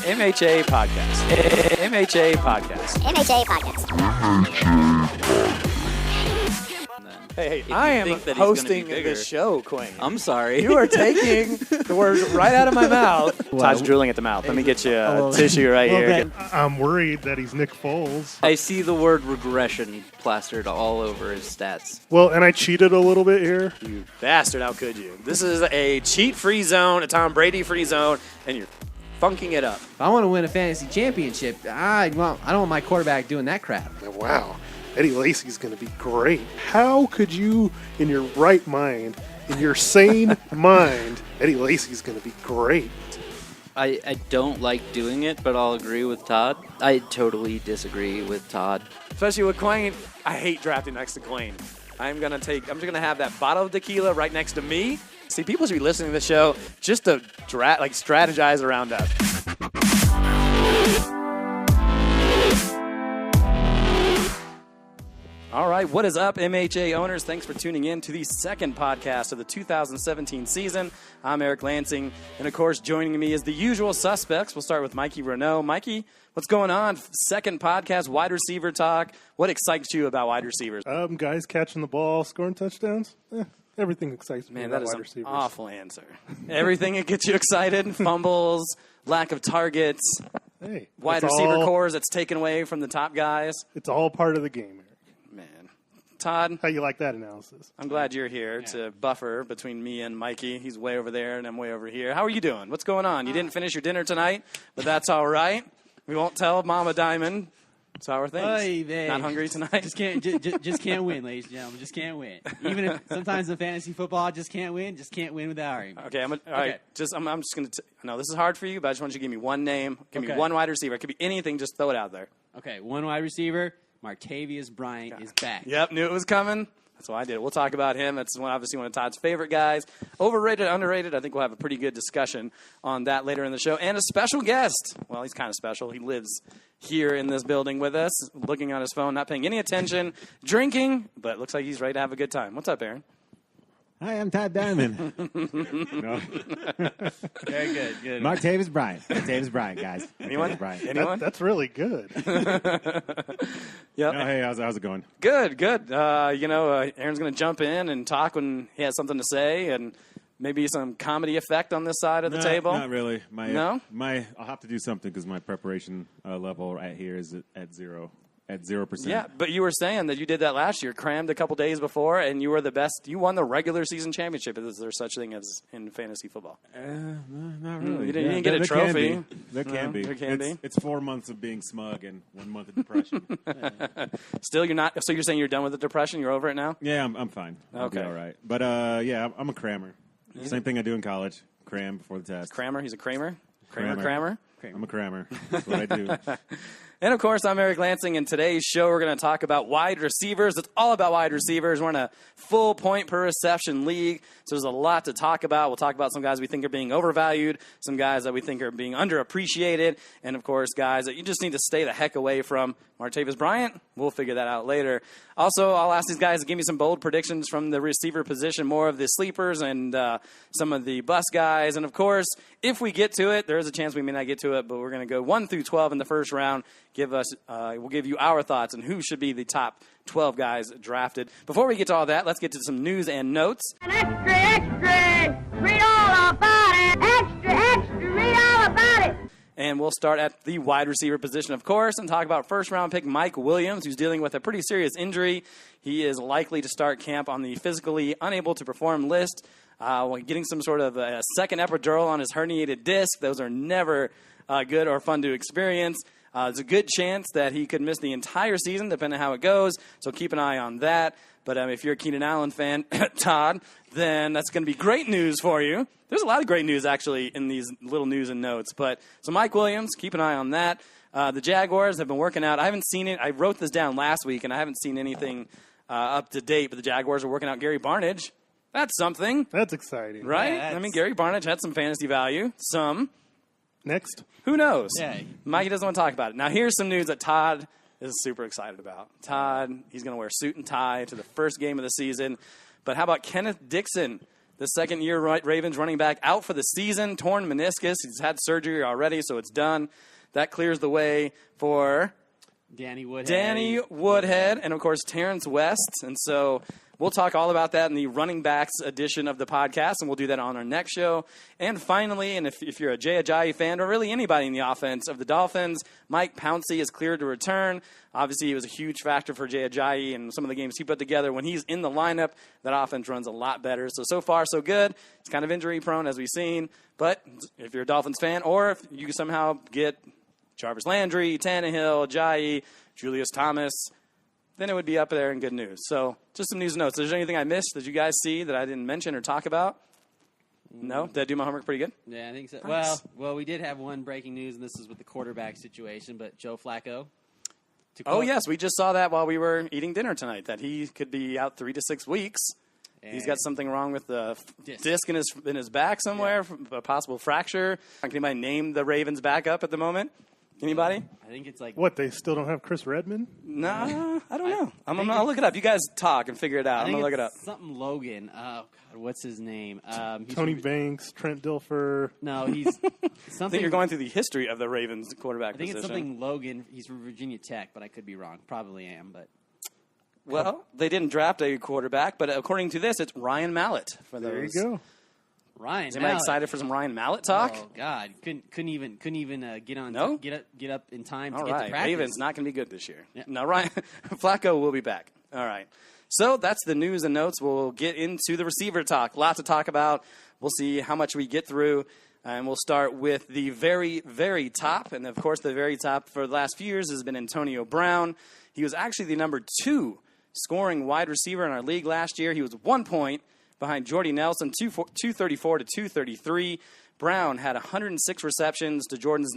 MHA Podcast. MHA Podcast. MHA Podcast. Hey, I am hosting this show, Quinn. I'm sorry. You are taking the words right out of my mouth. Todd's drooling at the mouth. Let me get you a tissue right here. I'm worried that he's Nick Foles. I see the word regression plastered all over his stats. Well, and I cheated a little bit here. You bastard, how could you? This is a cheat-free zone, a Tom Brady-free zone, and you're funking it up. If I want to win a fantasy championship, I don't want my quarterback doing that crap. Wow. Eddie Lacy's going to be great. How could you, in your right mind, in your sane mind, Eddie Lacy's going to be great? I don't like doing it, but I'll agree with Todd. I totally disagree with Todd. Especially with Quain. I hate drafting next to Quain. I'm just gonna have that bottle of tequila right next to me. See, people should be listening to the show just to strategize around us. All right, what is up, MHA owners? Thanks for tuning in to the second podcast of the 2017 season. I'm Eric Lansing, and of course, joining me is the usual suspects. We'll start with Mikey Renault. Mikey, what's going on? Second podcast, wide receiver talk. What excites you about wide receivers? Guys catching the ball, scoring touchdowns. Everything excites me about wide receivers. Man, that is an awful answer. Everything that gets you excited, fumbles, lack of targets, wide receiver cores that's taken away from the top guys. It's all part of the game, Eric. Todd, how you like that analysis? I'm glad you're here to buffer between me and Mikey. He's way over there, and I'm way over here. How are you doing? What's going on? You didn't finish your dinner tonight, but that's all right. We won't tell Mama Diamond. That's how are things. Not hungry tonight? Just can't win, ladies and gentlemen. Just can't win. Even if sometimes in fantasy football, just can't win. Just can't win without argument. Okay, all right. I'm just going to I know this is hard for you, but I just want you to give me one name. Give me one wide receiver. It could be anything. Just throw it out there. Okay, one wide receiver. Martavius Bryant is back. Yep, knew it was coming. That's why I did it. We'll talk about him. That's obviously one of Todd's favorite guys. Overrated, underrated. I think we'll have a pretty good discussion on that later in the show. And a special guest. Well, he's kind of special. He lives here in this building with us, looking on his phone, not paying any attention, drinking, but looks like he's ready to have a good time. What's up, Aaron? Hi, I'm Todd Diamond. No. Very good. Martavius Bryant, guys. Anyone? Anyone? That's really good. Yep. Oh, hey, how's it going? Good. Aaron's going to jump in and talk when he has something to say, and maybe some comedy effect on this side of the table. Not really. No? I'll have to do something because my preparation level right here is at 0%. Yeah, but you were saying that you did that last year, crammed a couple days before, and you were the best. You won the regular season championship. Is there such thing as in fantasy football? Not really. You didn't get a trophy. There can be. There can be. It's 4 months of being smug and 1 month of depression. Still, you're not. So you're saying you're done with the depression? You're over it now? Yeah, I'm fine. I'll be all right. But I'm a crammer. Yeah. Same thing I do in college. Cram before the test. Crammer? He's a Kramer? Crammer? I'm a crammer. That's what I do. And, of course, I'm Eric Lansing. In today's show, we're going to talk about wide receivers. It's all about wide receivers. We're in a full point-per-reception league, so there's a lot to talk about. We'll talk about some guys we think are being overvalued, some guys that we think are being underappreciated, and, of course, guys that you just need to stay the heck away from. Martavius Bryant, we'll figure that out later. Also, I'll ask these guys to give me some bold predictions from the receiver position, more of the sleepers and some of the bust guys. And, of course, if we get to it, there is a chance we may not get to it, but we're going to go 1 through 12 in the first round. We'll give you our thoughts on who should be the top 12 guys drafted. Before we get to all that, let's get to some news and notes. Extra, read all about it. Extra, read all about it. And we'll start at the wide receiver position, of course, and talk about first-round pick Mike Williams, who's dealing with a pretty serious injury. He is likely to start camp on the physically unable to perform list, getting some sort of a second epidural on his herniated disc. Those are never good or fun to experience. There's a good chance that he could miss the entire season, depending on how it goes, so keep an eye on that. But if you're a Keenan Allen fan, Todd, then that's going to be great news for you. There's a lot of great news, actually, in these little news and notes. So Mike Williams, keep an eye on that. The Jaguars have been working out. I haven't seen it. I wrote this down last week, and I haven't seen anything up to date. But the Jaguars are working out Gary Barnidge. That's something. That's exciting. Right? Yeah, Gary Barnidge had some fantasy value. Some. Next. Who knows? Yeah. Mikey doesn't want to talk about it. Now, here's some news that Todd is super excited about. Todd, he's going to wear a suit and tie to the first game of the season. But how about Kenneth Dixon The second-year Ravens running back out for the season, torn meniscus. He's had surgery already, so it's done. That clears the way for Danny Woodhead, and, of course, Terrence West. And so we'll talk all about that in the running backs edition of the podcast, and we'll do that on our next show. And finally, and if you're a Jay Ajayi fan, or really anybody in the offense of the Dolphins, Mike Pouncey is cleared to return. Obviously, he was a huge factor for Jay Ajayi and some of the games he put together. When he's in the lineup, that offense runs a lot better. So far, so good. It's kind of injury-prone, as we've seen. But if you're a Dolphins fan, or if you somehow get Jarvis Landry, Tannehill, Ajayi, Julius Thomas, then it would be up there in good news. So just some news and notes. Is there anything I missed that you guys see that I didn't mention or talk about? No? Did I do my homework pretty good? Yeah, I think so. Nice. Well, we did have one breaking news, and this is with the quarterback situation, but Joe Flacco. Oh, yes. We just saw that while we were eating dinner tonight, that he could be out 3 to 6 weeks. He's got something wrong with the disc in his back somewhere, a possible fracture. Can anybody name the Ravens backup at the moment? Anybody? I think it's like... What, they still don't have Chris Redmond? No, I don't know. I'm going to look it up. You guys talk and figure it out. I'm going to look it up. Something Logan. Oh, God, what's his name? Tony Banks, Trent Dilfer. No, he's I something... think you're going through the history of the Ravens quarterback I think position. it's something Logan. He's from Virginia Tech, but I could be wrong. Probably am, but... Well, they didn't draft a quarterback, but according to this, it's Ryan Mallett. There you go. Ryan, Is anybody excited for some Ryan Mallett talk? Oh God, couldn't even get on. No? Get up in time All to get to right, practice. Ravens not going to be good this year. Yeah. No, Ryan Flacco will be back. All right. So that's the news and notes. We'll get into the receiver talk. Lots to talk about. We'll see how much we get through. And we'll start with the very, very top. And, of course, the very top for the last few years has been Antonio Brown. He was actually the number 2 scoring wide receiver in our league last year. He was 1 point behind Jordy Nelson, 234 to 233. Brown had 106 receptions to Jordy's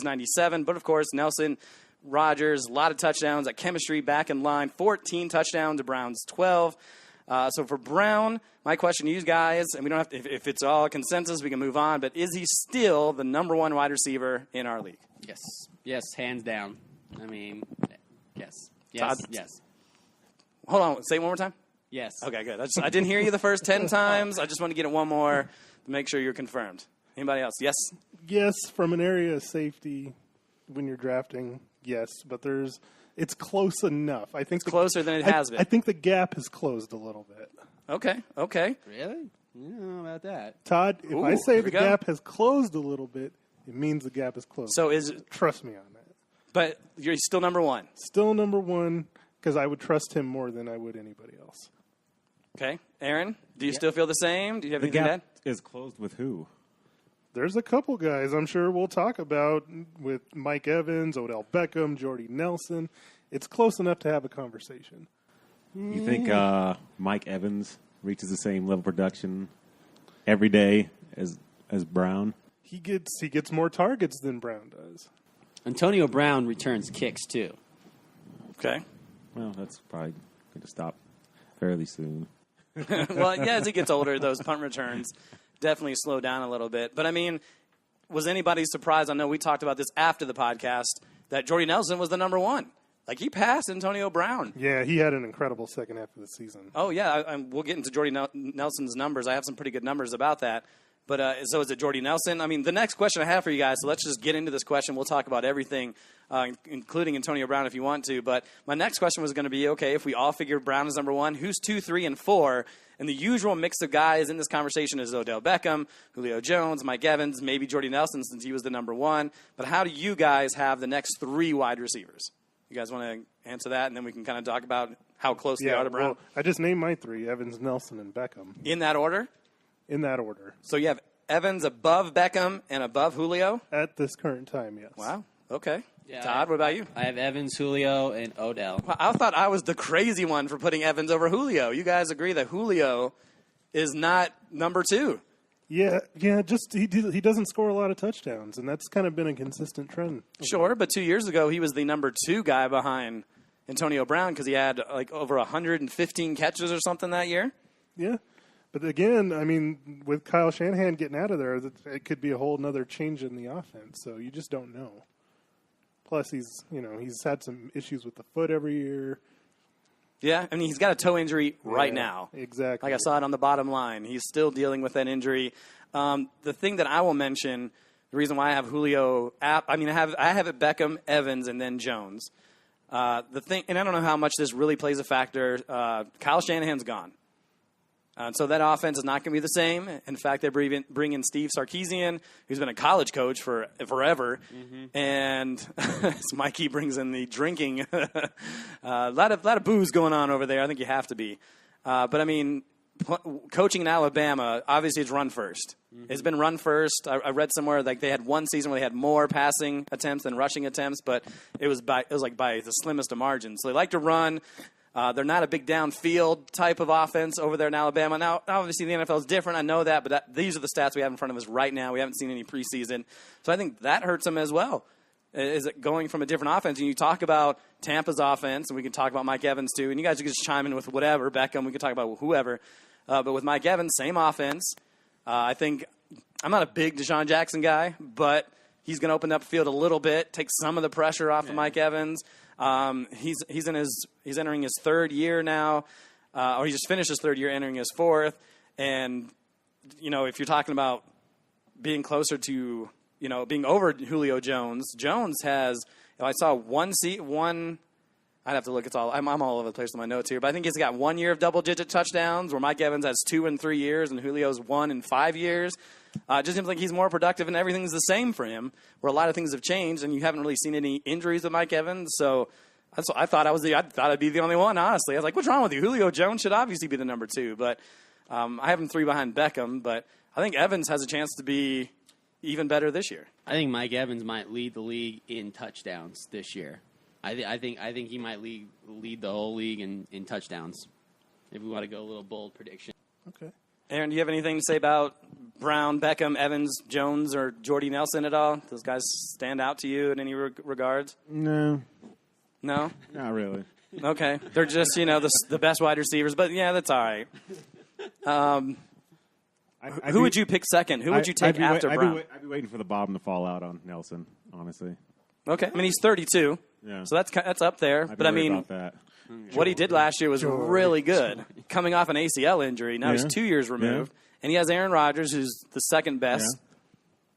97. But, of course, Nelson, Rodgers, a lot of touchdowns. That chemistry back in line, 14 touchdowns to Brown's 12. So for Brown, my question to you guys, and we don't have to, if it's all consensus, we can move on, but is he still the number 1 wide receiver in our league? Yes, hands down. I mean, yes, Todd? yes. Hold on, say it one more time. Yes. Okay, good. I didn't hear you the first 10 times. I just want to get it one more to make sure you're confirmed. Anybody else? Yes? Yes, from an area of safety when you're drafting, yes, but it's close enough. I think It's closer than it has been. I think the gap has closed a little bit. Okay. Really? I don't know about that. Todd, if Ooh, I say here the we go. gap has closed a little bit, it means the gap is closed. So is it, Trust me on that. but you're still number 1. Still number 1 because I would trust him more than I would anybody else. Okay. Aaron, do you still feel the same? Do you have The anything to add? gap is closed with who? There's a couple guys I'm sure we'll talk about with Mike Evans, Odell Beckham, Jordy Nelson. It's close enough to have a conversation. You think Mike Evans reaches the same level of production every day as Brown? He gets more targets than Brown does. Antonio Brown returns kicks too. Okay. Well, that's probably going to stop fairly soon. Well, yeah, as he gets older, those punt returns definitely slow down a little bit. But, I mean, was anybody surprised? I know we talked about this after the podcast, that Jordy Nelson was the number 1. Like, he passed Antonio Brown. Yeah, he had an incredible second half of the season. Oh, yeah, we'll get into Jordy Nelson's numbers. I have some pretty good numbers about that. But so is it Jordy Nelson? I mean, the next question I have for you guys, so let's just get into this question. We'll talk about everything, including Antonio Brown if you want to. But my next question was going to be, okay, if we all figure Brown is number 1, who's 2, 3, and 4? And the usual mix of guys in this conversation is Odell Beckham, Julio Jones, Mike Evans, maybe Jordy Nelson since he was the number 1. But how do you guys have the next 3 wide receivers? You guys want to answer that, and then we can kind of talk about how close they are to Brown? Well, I just named my 3, Evans, Nelson, and Beckham. In that order? In that order. So you have Evans above Beckham and above Julio? At this current time, yes. Wow. Okay. Yeah, Todd, what about you? I have Evans, Julio, and Odell. Well, I thought I was the crazy one for putting Evans over Julio. You guys agree that Julio is not number 2? Yeah. Just he doesn't score a lot of touchdowns, and that's kind of been a consistent trend. Sure, but 2 years ago he was the number 2 guy behind Antonio Brown because he had like over 115 catches or something that year. Yeah. But again, I mean, with Kyle Shanahan getting out of there, it could be a whole nother change in the offense. So you just don't know. Plus, he's had some issues with the foot every year. Yeah, I mean, he's got a toe injury right Yeah, now. Exactly. Like I saw it on the bottom line. He's still dealing with that injury. The thing that I will mention, the reason why I have Julio, I have it Beckham, Evans, and then Jones. The thing, and I don't know how much this really plays a factor. Kyle Shanahan's gone. So that offense is not going to be the same. In fact, they bring in Steve Sarkisian, who's been a college coach for forever, and Mikey brings in the drinking. A lot of booze going on over there. I think you have to be. But I mean, coaching in Alabama, obviously it's run first. It's been run first. I read somewhere like they had one season where they had more passing attempts than rushing attempts, but it was by the slimmest of margins. So they like to run. They're not a big downfield type of offense over there in Alabama. Now, obviously, the NFL is different. I know that, but these are the stats we have in front of us right now. We haven't seen any preseason. So I think that hurts them as well, is it going from a different offense. And you talk about Tampa's offense, and we can talk about Mike Evans too. And you guys can just chime in with whatever, Beckham. We can talk about whoever. But with Mike Evans, same offense. I think I'm not a big Deshaun Jackson guy, but he's going to open up the field a little bit, take some of the pressure off of Mike Evans. He's entering his third year now, or he just finished his third year, entering his fourth. And if you're talking about being closer to being over Julio Jones, has I saw one. I'd have to look. I'm all over the place with my notes here, but I think he's got 1 year of double-digit touchdowns, where Mike Evans has 2 in 3 years, and Julio's 1 in 5 years. It just seems like he's more productive, and everything's the same for him, where a lot of things have changed, and you haven't really seen any injuries with Mike Evans. So I thought I'd be the only one, honestly. I was like, what's wrong with you? Julio Jones should obviously be the number 2, but I have him 3 behind Beckham, but I think Evans has a chance to be even better this year. I think Mike Evans might lead the league in touchdowns this year. I think he might lead the whole league in touchdowns. If we want to go a little bold prediction. Okay. Aaron, do you have anything to say about Brown, Beckham, Evans, Jones, or Jordy Nelson at all? Those guys stand out to you in any regards? No, No? not really. Okay. They're just, the best wide receivers, but yeah, that's all right. Who would you pick second? Who would you take after Brown? I'd be waiting for the bottom to fall out on Nelson, honestly. Okay. I mean, he's 32. Yeah. So that's up there. I'd But I be worried mean, about that. what he did last year was really good. Coming off an ACL injury, now he's 2 years removed, and he has Aaron Rodgers, who's the second best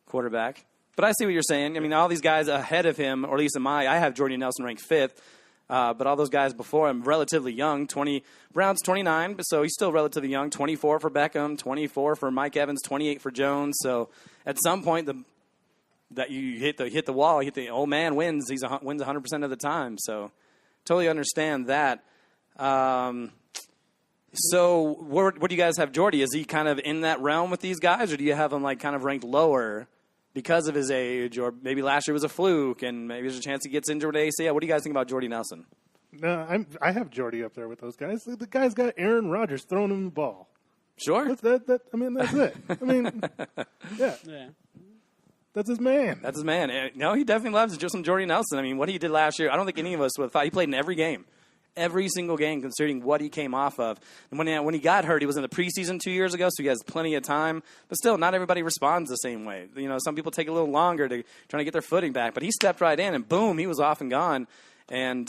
quarterback. But I see what you're saying. I mean, all these guys ahead of him, or at least I have Jordy Nelson ranked 5th, but all those guys before him relatively young. Brown's 29, so he's still relatively young. 24 for Beckham, 24 for Mike Evans, 28 for Jones. So at some point, that you hit the wall, the old man wins. He wins 100% of the time. So totally understand that. So where do you guys have Jordy? Is he kind of in that realm with these guys, or do you have him kind of ranked lower because of his age, or maybe last year was a fluke and maybe there's a chance he gets injured with ACL? What do you guys think about Jordy Nelson? No, I have Jordy up there with those guys. The guy's got Aaron Rodgers throwing him the ball. Sure. That's it. I mean, yeah. That's his man. That's his man. No, he definitely loves some Jordy Nelson. I mean, what he did last year, I don't think any of us would have thought. He played in every game. Every single game, considering what he came off of. And when he got hurt, he was in the preseason 2 years ago, so he has plenty of time. But still, not everybody responds the same way. Some people take a little longer to try to get their footing back. But he stepped right in, and boom, he was off and gone. And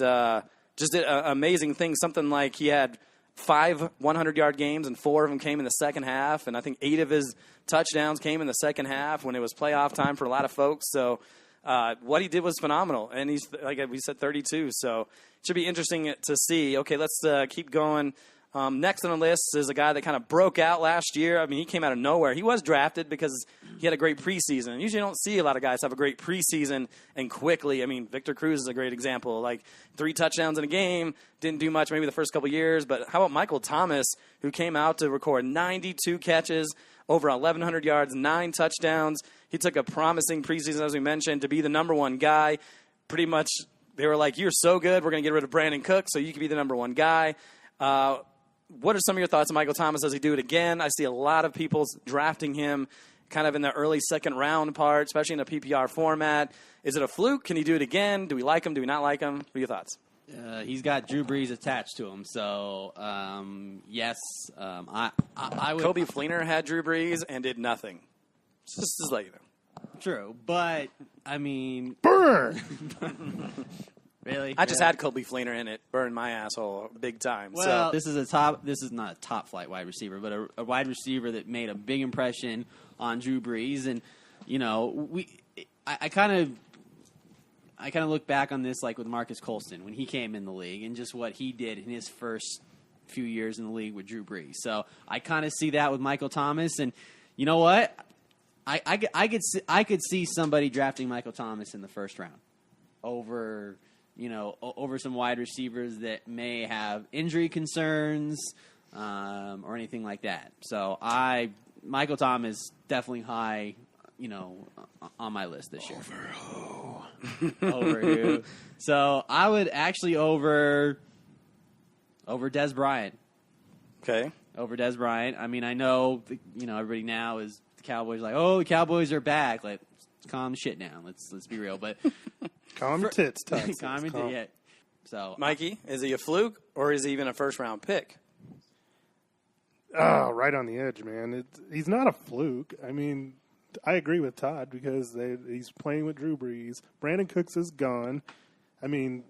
just did amazing things. Something like he had 5 100-yard games, and 4 of them came in the second half. And I think 8 of his touchdowns came in the second half when it was playoff time for a lot of folks. So what he did was phenomenal. And he's, like we said, 32. So it should be interesting to see. Okay, let's keep going. Next on the list is a guy that kind of broke out last year. I mean, he came out of nowhere. He was drafted because he had a great preseason. And usually you don't see a lot of guys have a great preseason and quickly. I mean, Victor Cruz is a great example. 3 touchdowns in a game, didn't do much maybe the first couple years. But how about Michael Thomas, who came out to record 92 catches, over 1,100 yards, 9 touchdowns. He took a promising preseason, as we mentioned, to be the number 1 guy. Pretty much they were like, you're so good, we're going to get rid of Brandon Cook so you can be the number 1 guy. What are some of your thoughts on Michael Thomas? Does he do it again? I see a lot of people drafting him kind of in the early second round part, especially in a PPR format. Is it a fluke? Can he do it again? Do we like him? Do we not like him? What are your thoughts? He's got Drew Brees attached to him, so yes, I would. Kobe Fleener had Drew Brees and did nothing. Just to let you know. True, but I mean, Burn. Really? I just had Kobe Fleener in it. Burned my asshole big time. Well, so this is not a top flight wide receiver, but a wide receiver that made a big impression on Drew Brees. And, I kind of look back on this like with Marcus Colston when he came in the league and just what he did in his first few years in the league with Drew Brees. So I kind of see that with Michael Thomas. And you know what? I could see somebody drafting Michael Thomas in the first round over some wide receivers that may have injury concerns or anything like that. So Michael Thomas definitely high, on my list this year. Over who? So I would actually over Des Bryant. okay. Over Des Bryant. I mean, I know everybody now is the Cowboys like, oh, the Cowboys are back. Like, calm shit down. Let's be real. But Calm your tits, Todd. yeah. So Mikey, is he a fluke or is he even a first-round pick? Oh, right on the edge, man. He's not a fluke. I mean, I agree with Todd because he's playing with Drew Brees. Brandon Cooks is gone. I mean,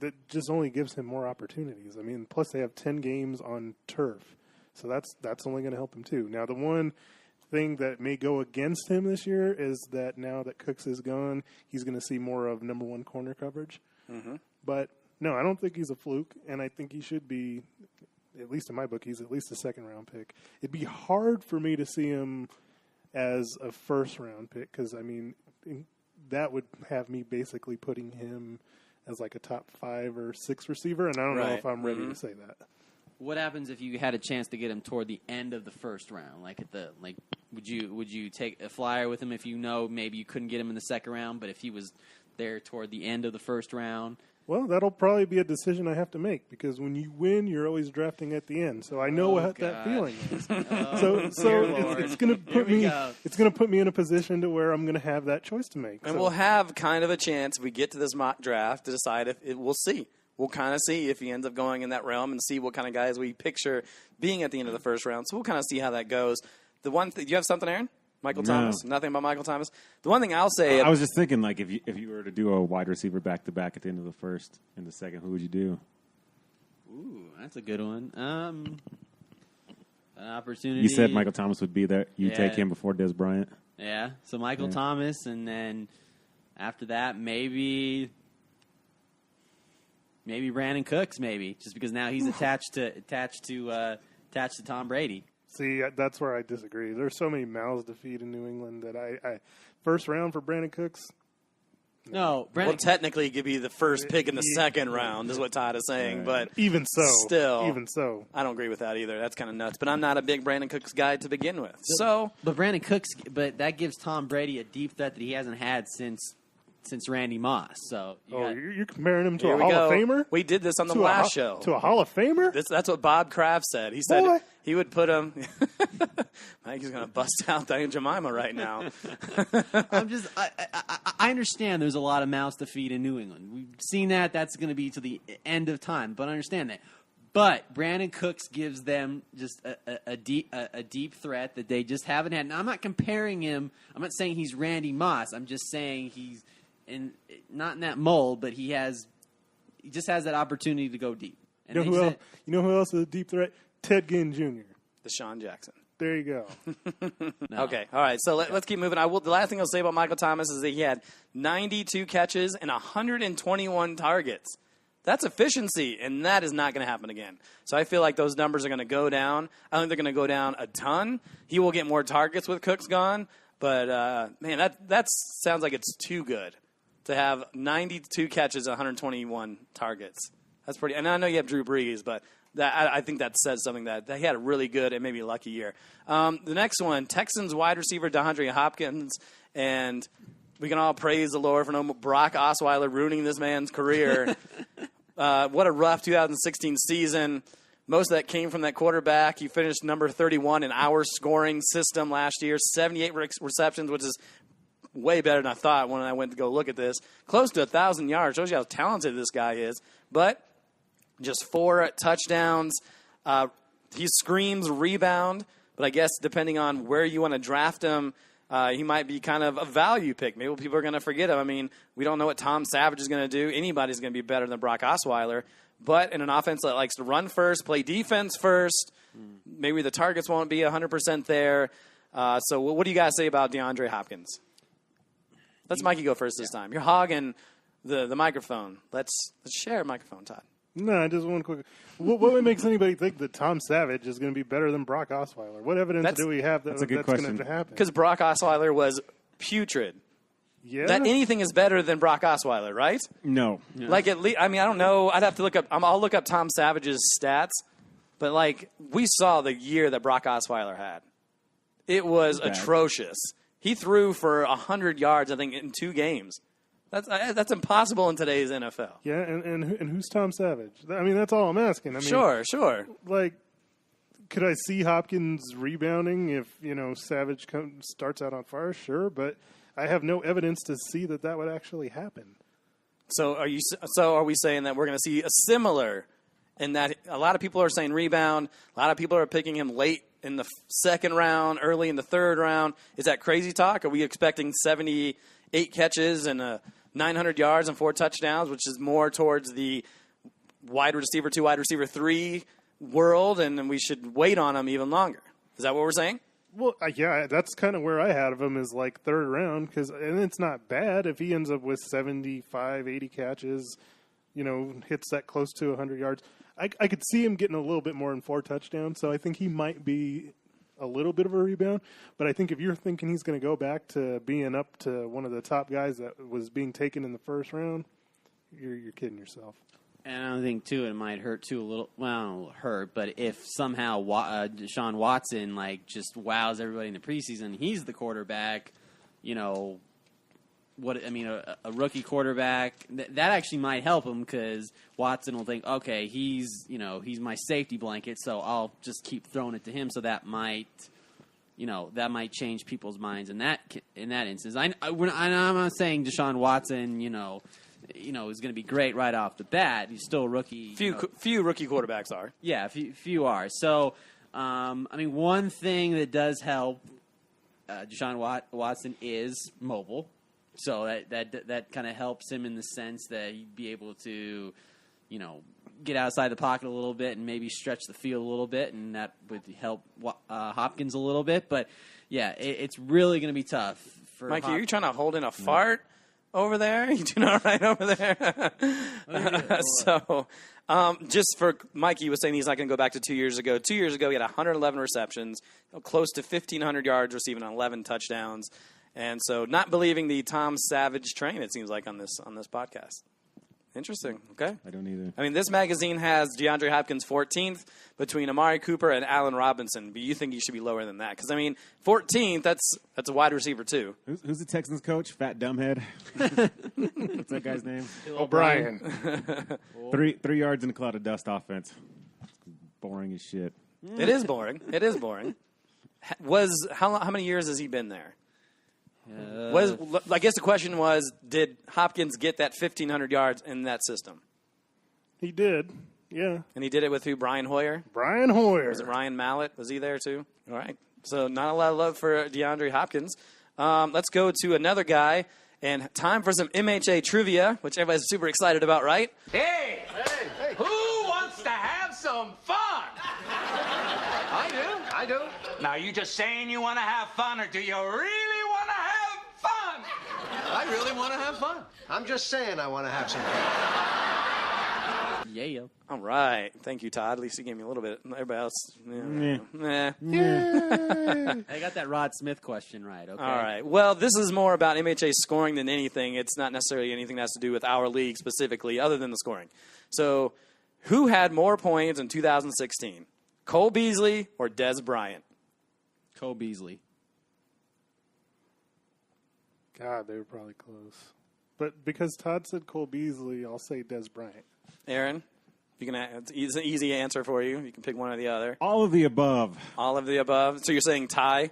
that just only gives him more opportunities. I mean, plus they have 10 games on turf. So that's only going to help him too. Now, the one thing that may go against him this year is that now that Cooks is gone, he's going to see more of number one corner coverage. Mm-hmm. But no, I don't think he's a fluke, and I think he should be, at least in my book, he's at least a second-round pick. It'd be hard for me to see him as a first-round pick because, I mean, that would have me basically putting him as like a top 5 or 6 receiver, and I don't know if I'm ready to say that. what happens if you had a chance to get him toward the end of the first round? Would you take a flyer with him if maybe you couldn't get him in the second round, but if he was there toward the end of the first round? Well, that'll probably be a decision I have to make because when you win, you're always drafting at the end. So I know what that feeling is. So it's going to put me. It's going to put me in a position to where I'm going to have that choice to make. And we'll have kind of a chance if we get to this mock draft to decide if we'll see. We'll kind of see if he ends up going in that realm and see what kind of guys we picture being at the end of the first round. So we'll kind of see how that goes. The one thing, do you have something, Aaron? Michael Thomas? Nothing about Michael Thomas? The one thing I'll say... I was just thinking, like, if you were to do a wide receiver back-to-back at the end of the first and the second, who would you do? Ooh, that's a good one. An opportunity... You said Michael Thomas would be there. You take him before Des Bryant? Yeah, so Michael Thomas, and then after that, maybe Brandon Cooks, just because now he's attached to Tom Brady. See, that's where I disagree. There's so many mouths to feed in New England that I first round for Brandon Cooks. No, Brandon. Well, technically, he could be the first pick in the second round, is what Todd is saying. But even so, I don't agree with that either. That's kind of nuts. But I'm not a big Brandon Cooks guy to begin with. But Brandon Cooks, that gives Tom Brady a deep threat that he hasn't had since Randy Moss. So you're comparing him to a Hall of Famer? We did this on the last show. To a Hall of Famer? That's what Bob Kraft said. He said he would put him. Mike is going to bust out Diane Jemima right now. I understand there's a lot of mouths to feed in New England. We've seen that. That's going to be to the end of time. But I understand that. But Brandon Cooks gives them just a deep threat that they just haven't had. Now, I'm not comparing him. I'm not saying he's Randy Moss. I'm just saying he's not in that mold, but he just has that opportunity to go deep. And you know who else is a deep threat? Ted Ginn Jr. Deshaun Jackson. There you go. No. Okay, all right. So let's keep moving. The last thing I'll say about Michael Thomas is that he had 92 catches and 121 targets. That's efficiency, and that is not going to happen again. So I feel like those numbers are going to go down. I think they're going to go down a ton. He will get more targets with Cooks gone, but man, that sounds like it's too good to have 92 catches, 121 targets. That's pretty. And I know you have Drew Brees, but I think that says something that he had a really good and maybe lucky year. The next one, Texans wide receiver DeAndre Hopkins, and we can all praise the Lord for no Brock Osweiler ruining this man's career. What a rough 2016 season. Most of that came from that quarterback. He finished number 31 in our scoring system last year, 78 receptions, which is way better than I thought when I went to go look at this. Close to 1,000 yards. Shows you how talented this guy is. But just 4 touchdowns. He screams rebound, but I guess depending on where you want to draft him, he might be kind of a value pick. Maybe people are going to forget him. I mean, we don't know what Tom Savage is going to do. Anybody's going to be better than Brock Osweiler. But in an offense that likes to run first, play defense first, maybe the targets won't be 100% there. So what do you guys say about DeAndre Hopkins? Let's Mikey go first this time. You're hogging the microphone. Let's share a microphone, Todd. No, just one quick. What makes anybody think that Tom Savage is going to be better than Brock Osweiler? What evidence do we have that's going to happen? Because Brock Osweiler was putrid. Yeah. That anything is better than Brock Osweiler, right? No. Like at least, I mean, I don't know. I'd have to look up. I'll look up Tom Savage's stats. But like we saw the year that Brock Osweiler had, it was atrocious. He threw for 100 yards, I think, in 2 games. That's impossible in today's NFL. Yeah, and who's Tom Savage? I mean, that's all I'm asking. I mean, Sure. Like, could I see Hopkins rebounding if Savage starts out on fire? Sure, but I have no evidence to see that would actually happen. So are we saying that we're going to see a similar? In that a lot of people are saying rebound. A lot of people are picking him late in the second round, early in the third round. Is that crazy talk? Are we expecting 78 catches and 900 yards and 4 touchdowns, which is more towards the wide receiver 2, wide receiver 3 world, and then we should wait on him even longer? Is that what we're saying? Well, yeah, that's kind of where I had of him is like third round, and it's not bad if he ends up with 75, 80 catches, hits that close to 100 yards. I could see him getting a little bit more than 4 touchdowns, so I think he might be a little bit of a rebound. But I think if you're thinking he's going to go back to being up to one of the top guys that was being taken in the first round, you're kidding yourself. And I think, too, it might hurt, too, a little. Well, hurt, but if somehow Deshaun Watson, just wows everybody in the preseason, he's the quarterback, a rookie quarterback, that actually might help him because Watson will think, okay, he's my safety blanket, so I'll just keep throwing it to him. So that might change people's minds in that instance. I'm not saying Deshaun Watson, is going to be great right off the bat. He's still a rookie. Few rookie quarterbacks are. Yeah, few are. So, one thing that does help Deshaun Watson is mobile. So that kind of helps him in the sense that he'd be able to, get outside the pocket a little bit and maybe stretch the field a little bit, and that would help Hopkins a little bit. But, yeah, it's really going to be tough. For Mikey, are you trying to hold in a fart over there? You doing all right over there? So, just for Mikey was saying he's not going to go back to 2 years ago. 2 years ago, he had 111 receptions, close to 1,500 yards receiving, 11 touchdowns. And so not believing the Tom Savage train, it seems like, on this podcast. Interesting. Okay. I don't either. I mean, this magazine has DeAndre Hopkins 14th between Amari Cooper and Allen Robinson. But you think he should be lower than that? Because, 14th, that's a wide receiver, too. Who's the Texans coach? Fat Dumbhead? What's that guy's name? O'Brien. 3 yards in a cloud of dust offense. Boring as shit. It is boring. How many years has he been there? I guess the question was, did Hopkins get that 1,500 yards in that system? He did, yeah. And he did it with who? Brian Hoyer? Brian Hoyer. Was it Ryan Mallett? Was he there too? All right. So not a lot of love for DeAndre Hopkins. Let's go to another guy. And time for some MHA trivia, which everybody's super excited about, right? Hey! Who wants to have some fun? I do. Now, you just saying you want to have fun, or do you really want to have fun? I really want to have fun. I'm just saying I want to have some fun. Yeah. All right. Thank you, Todd. At least you gave me a little bit. Everybody else, I got that Rod Smith question right. Okay. All right. Well, this is more about MHA scoring than anything. It's not necessarily anything that has to do with our league specifically, other than the scoring. So, who had more points in 2016? Cole Beasley or Des Bryant? Cole Beasley. God, they were probably close. But because Todd said Cole Beasley, I'll say Des Bryant. Aaron, it's an easy answer for you. You can pick one or the other. All of the above. All of the above. So you're saying tie?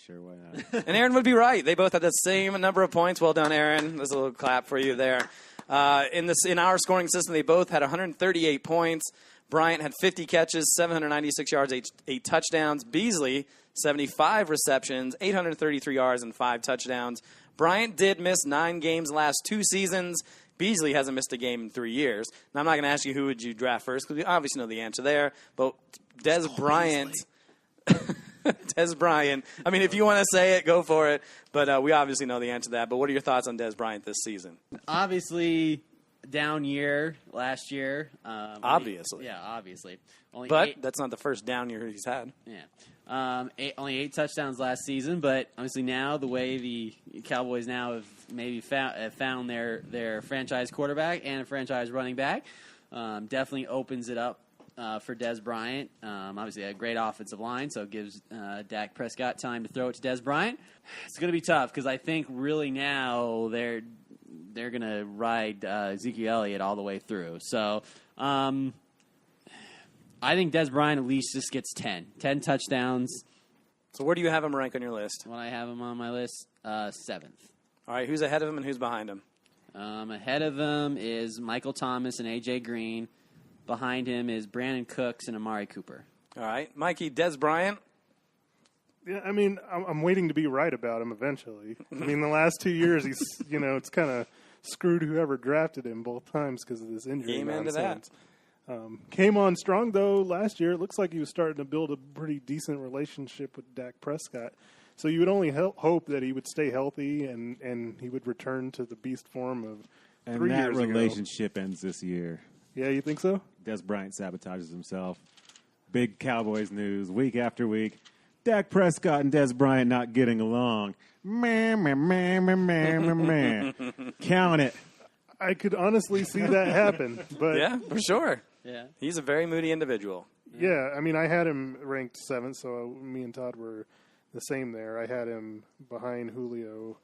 Sure, why not? And Aaron would be right. They both had the same number of points. Well done, Aaron. There's a little clap for you there. In our scoring system, they both had 138 points. Bryant had 50 catches, 796 yards, 8 touchdowns. Beasley, 75 receptions, 833 yards, and 5 touchdowns. Bryant did miss 9 games the last 2 seasons. Beasley hasn't missed a game in 3 years. Now, I'm not going to ask you who would you draft first because we obviously know the answer there. But Des Bryant, Des Bryant. I mean, if you want to say it, go for it. But we obviously know the answer to that. But what are your thoughts on Des Bryant this season? Obviously, down year last year. Obviously. Yeah, obviously. But that's not the first down year he's had. Yeah. Only 8 touchdowns last season, but obviously now the way the Cowboys now have maybe found their franchise quarterback and a franchise running back definitely opens it up for Des Bryant. Obviously a great offensive line, so it gives Dak Prescott time to throw it to Des Bryant. It's going to be tough because I think really now they're going to ride Ezekiel Elliott all the way through. So I think Des Bryant at least just gets 10 touchdowns. So where do you have him rank on your list? When I have him on my list, 7th. All right, who's ahead of him and who's behind him? Ahead of him is Michael Thomas and A.J. Green. Behind him is Brandon Cooks and Amari Cooper. All right, Mikey, Des Bryant. Yeah, I mean, I'm waiting to be right about him eventually. I mean, the last 2 years, he's, it's kind of screwed whoever drafted him both times because of this injury. Came into that. Came on strong, though, last year. It looks like he was starting to build a pretty decent relationship with Dak Prescott. So you would only hope that he would stay healthy and he would return to the beast form of 3 years ago. And that relationship ends this year. Yeah, you think so? Des Bryant sabotages himself. Big Cowboys news week after week. Dak Prescott and Des Bryant not getting along. Meh, meh, meh, meh, meh, meh, meh. Count it. I could honestly see that happen. But Yeah, for sure. Yeah. He's a very moody individual. yeah, I mean, I had him ranked 7th, so me and Todd were the same there. I had him behind Julio,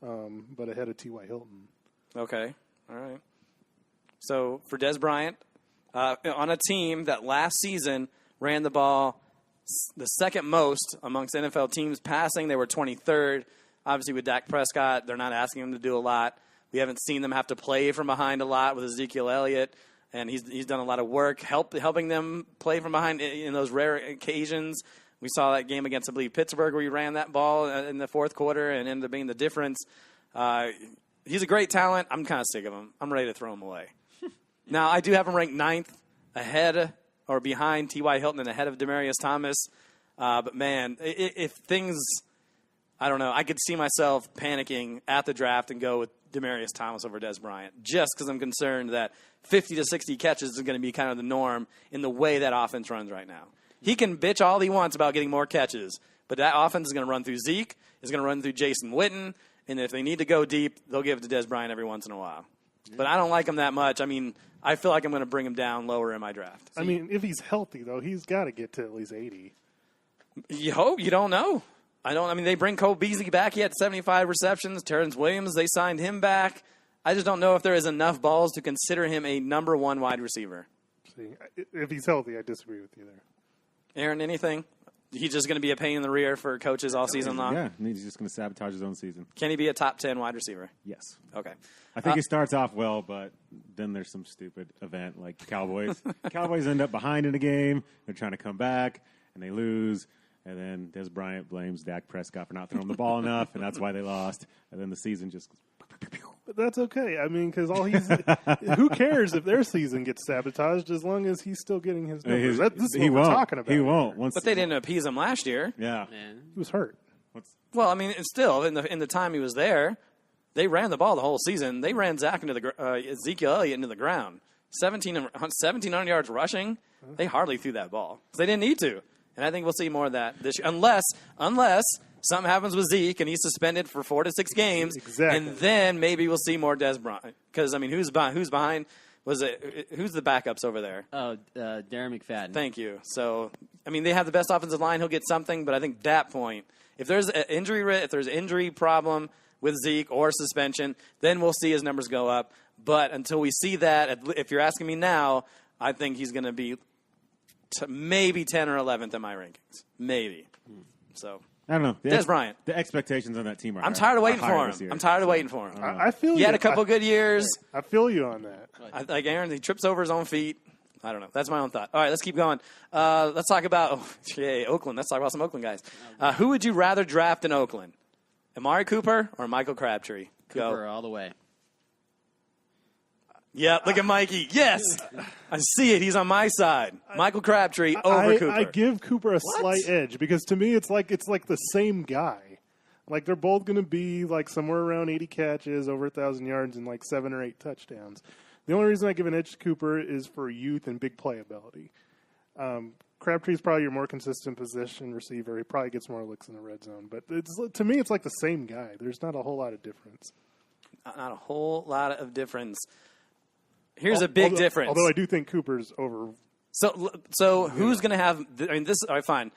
but ahead of T.Y. Hilton. Okay, all right. So for Des Bryant, on a team that last season ran the ball the second most amongst NFL teams passing, they were 23rd. Obviously with Dak Prescott, they're not asking him to do a lot. We haven't seen them have to play from behind a lot with Ezekiel Elliott, and he's done a lot of work helping them play from behind in those rare occasions. We saw that game against, I believe, Pittsburgh where he ran that ball in the fourth quarter and ended up being the difference. He's a great talent. I'm kind of sick of him. I'm ready to throw him away. Now, I do have him ranked 9th ahead or behind T.Y. Hilton and ahead of Demaryius Thomas. But, man, if things – I don't know. I could see myself panicking at the draft and go with Demaryius Thomas over Des Bryant just because I'm concerned that 50 to 60 catches is going to be kind of the norm in the way that offense runs right now. He can bitch all he wants about getting more catches, but that offense is going to run through Zeke, is going to run through Jason Witten, and if they need to go deep, they'll give it to Des Bryant every once in a while. But I don't like him that much. I mean, I feel like I'm going to bring him down lower in my draft. I mean, if he's healthy, though, he's got to get to at least 80. You hope. You don't know. I mean, they bring Cole Beasley back. He had 75 receptions. Terrence Williams, they signed him back. I just don't know if there is enough balls to consider him a number 1 wide receiver. See, if he's healthy, I disagree with you there. Aaron, anything? He's just going to be a pain in the rear for coaches all season long? Yeah, and he's just going to sabotage his own season. Can he be a top 10 wide receiver? Yes. Okay. I think he starts off well, but then there's some stupid event like the Cowboys. Cowboys end up behind in a game. They're trying to come back, and they lose. And then Des Bryant blames Dak Prescott for not throwing the ball enough, and that's why they lost. And then the season just But that's okay. I mean, because who cares if their season gets sabotaged as long as he's still getting his numbers. This is what we're talking about. He won't. But they didn't appease him last year. Yeah. He was hurt. Well, I mean, it's still, in the time he was there, they ran the ball the whole season. They ran Ezekiel Elliott into the ground. 1,700 yards rushing. They hardly threw that ball. They didn't need to. And I think we'll see more of that this year. Unless something happens with Zeke and he's suspended for 4 to 6 games. Exactly. And then maybe we'll see more Des Bryant. Because, I mean, who's behind? Who's the backups over there? Oh, Darren McFadden. Thank you. So, I mean, they have the best offensive line. He'll get something. But I think that point, if there's an injury problem with Zeke or suspension, then we'll see his numbers go up. But until we see that, if you're asking me now, I think he's going to be maybe 10 or 11th in my rankings. Maybe. So I don't know. Des Bryant. The expectations on that team are I'm tired of waiting for higher him. this year. I'm tired of waiting for him. I feel He you. had a couple good years. I feel you on that. Like Aaron, he trips over his own feet. I don't know. That's my own thought. All right, let's keep going. Let's talk about Oakland. Let's talk about some Oakland guys. Who would you rather draft in Oakland? Amari Cooper or Michael Crabtree? Cooper all the way. Yeah, look at Mikey. Yes, I see it. He's on my side. Michael Crabtree over Cooper. I give Cooper a slight edge because to me it's like the same guy. Like they're both going to be like somewhere around 80 catches, over 1,000 yards, and like 7 or 8 touchdowns. The only reason I give an edge to Cooper is for youth and big playability. Crabtree's probably your more consistent position receiver. He probably gets more looks in the red zone. But to me, it's like the same guy. There's not a whole lot of difference. Not a whole lot of difference. Here's a big difference. Although I do think Cooper's over. So who's going to have? I mean, this. All right, fine.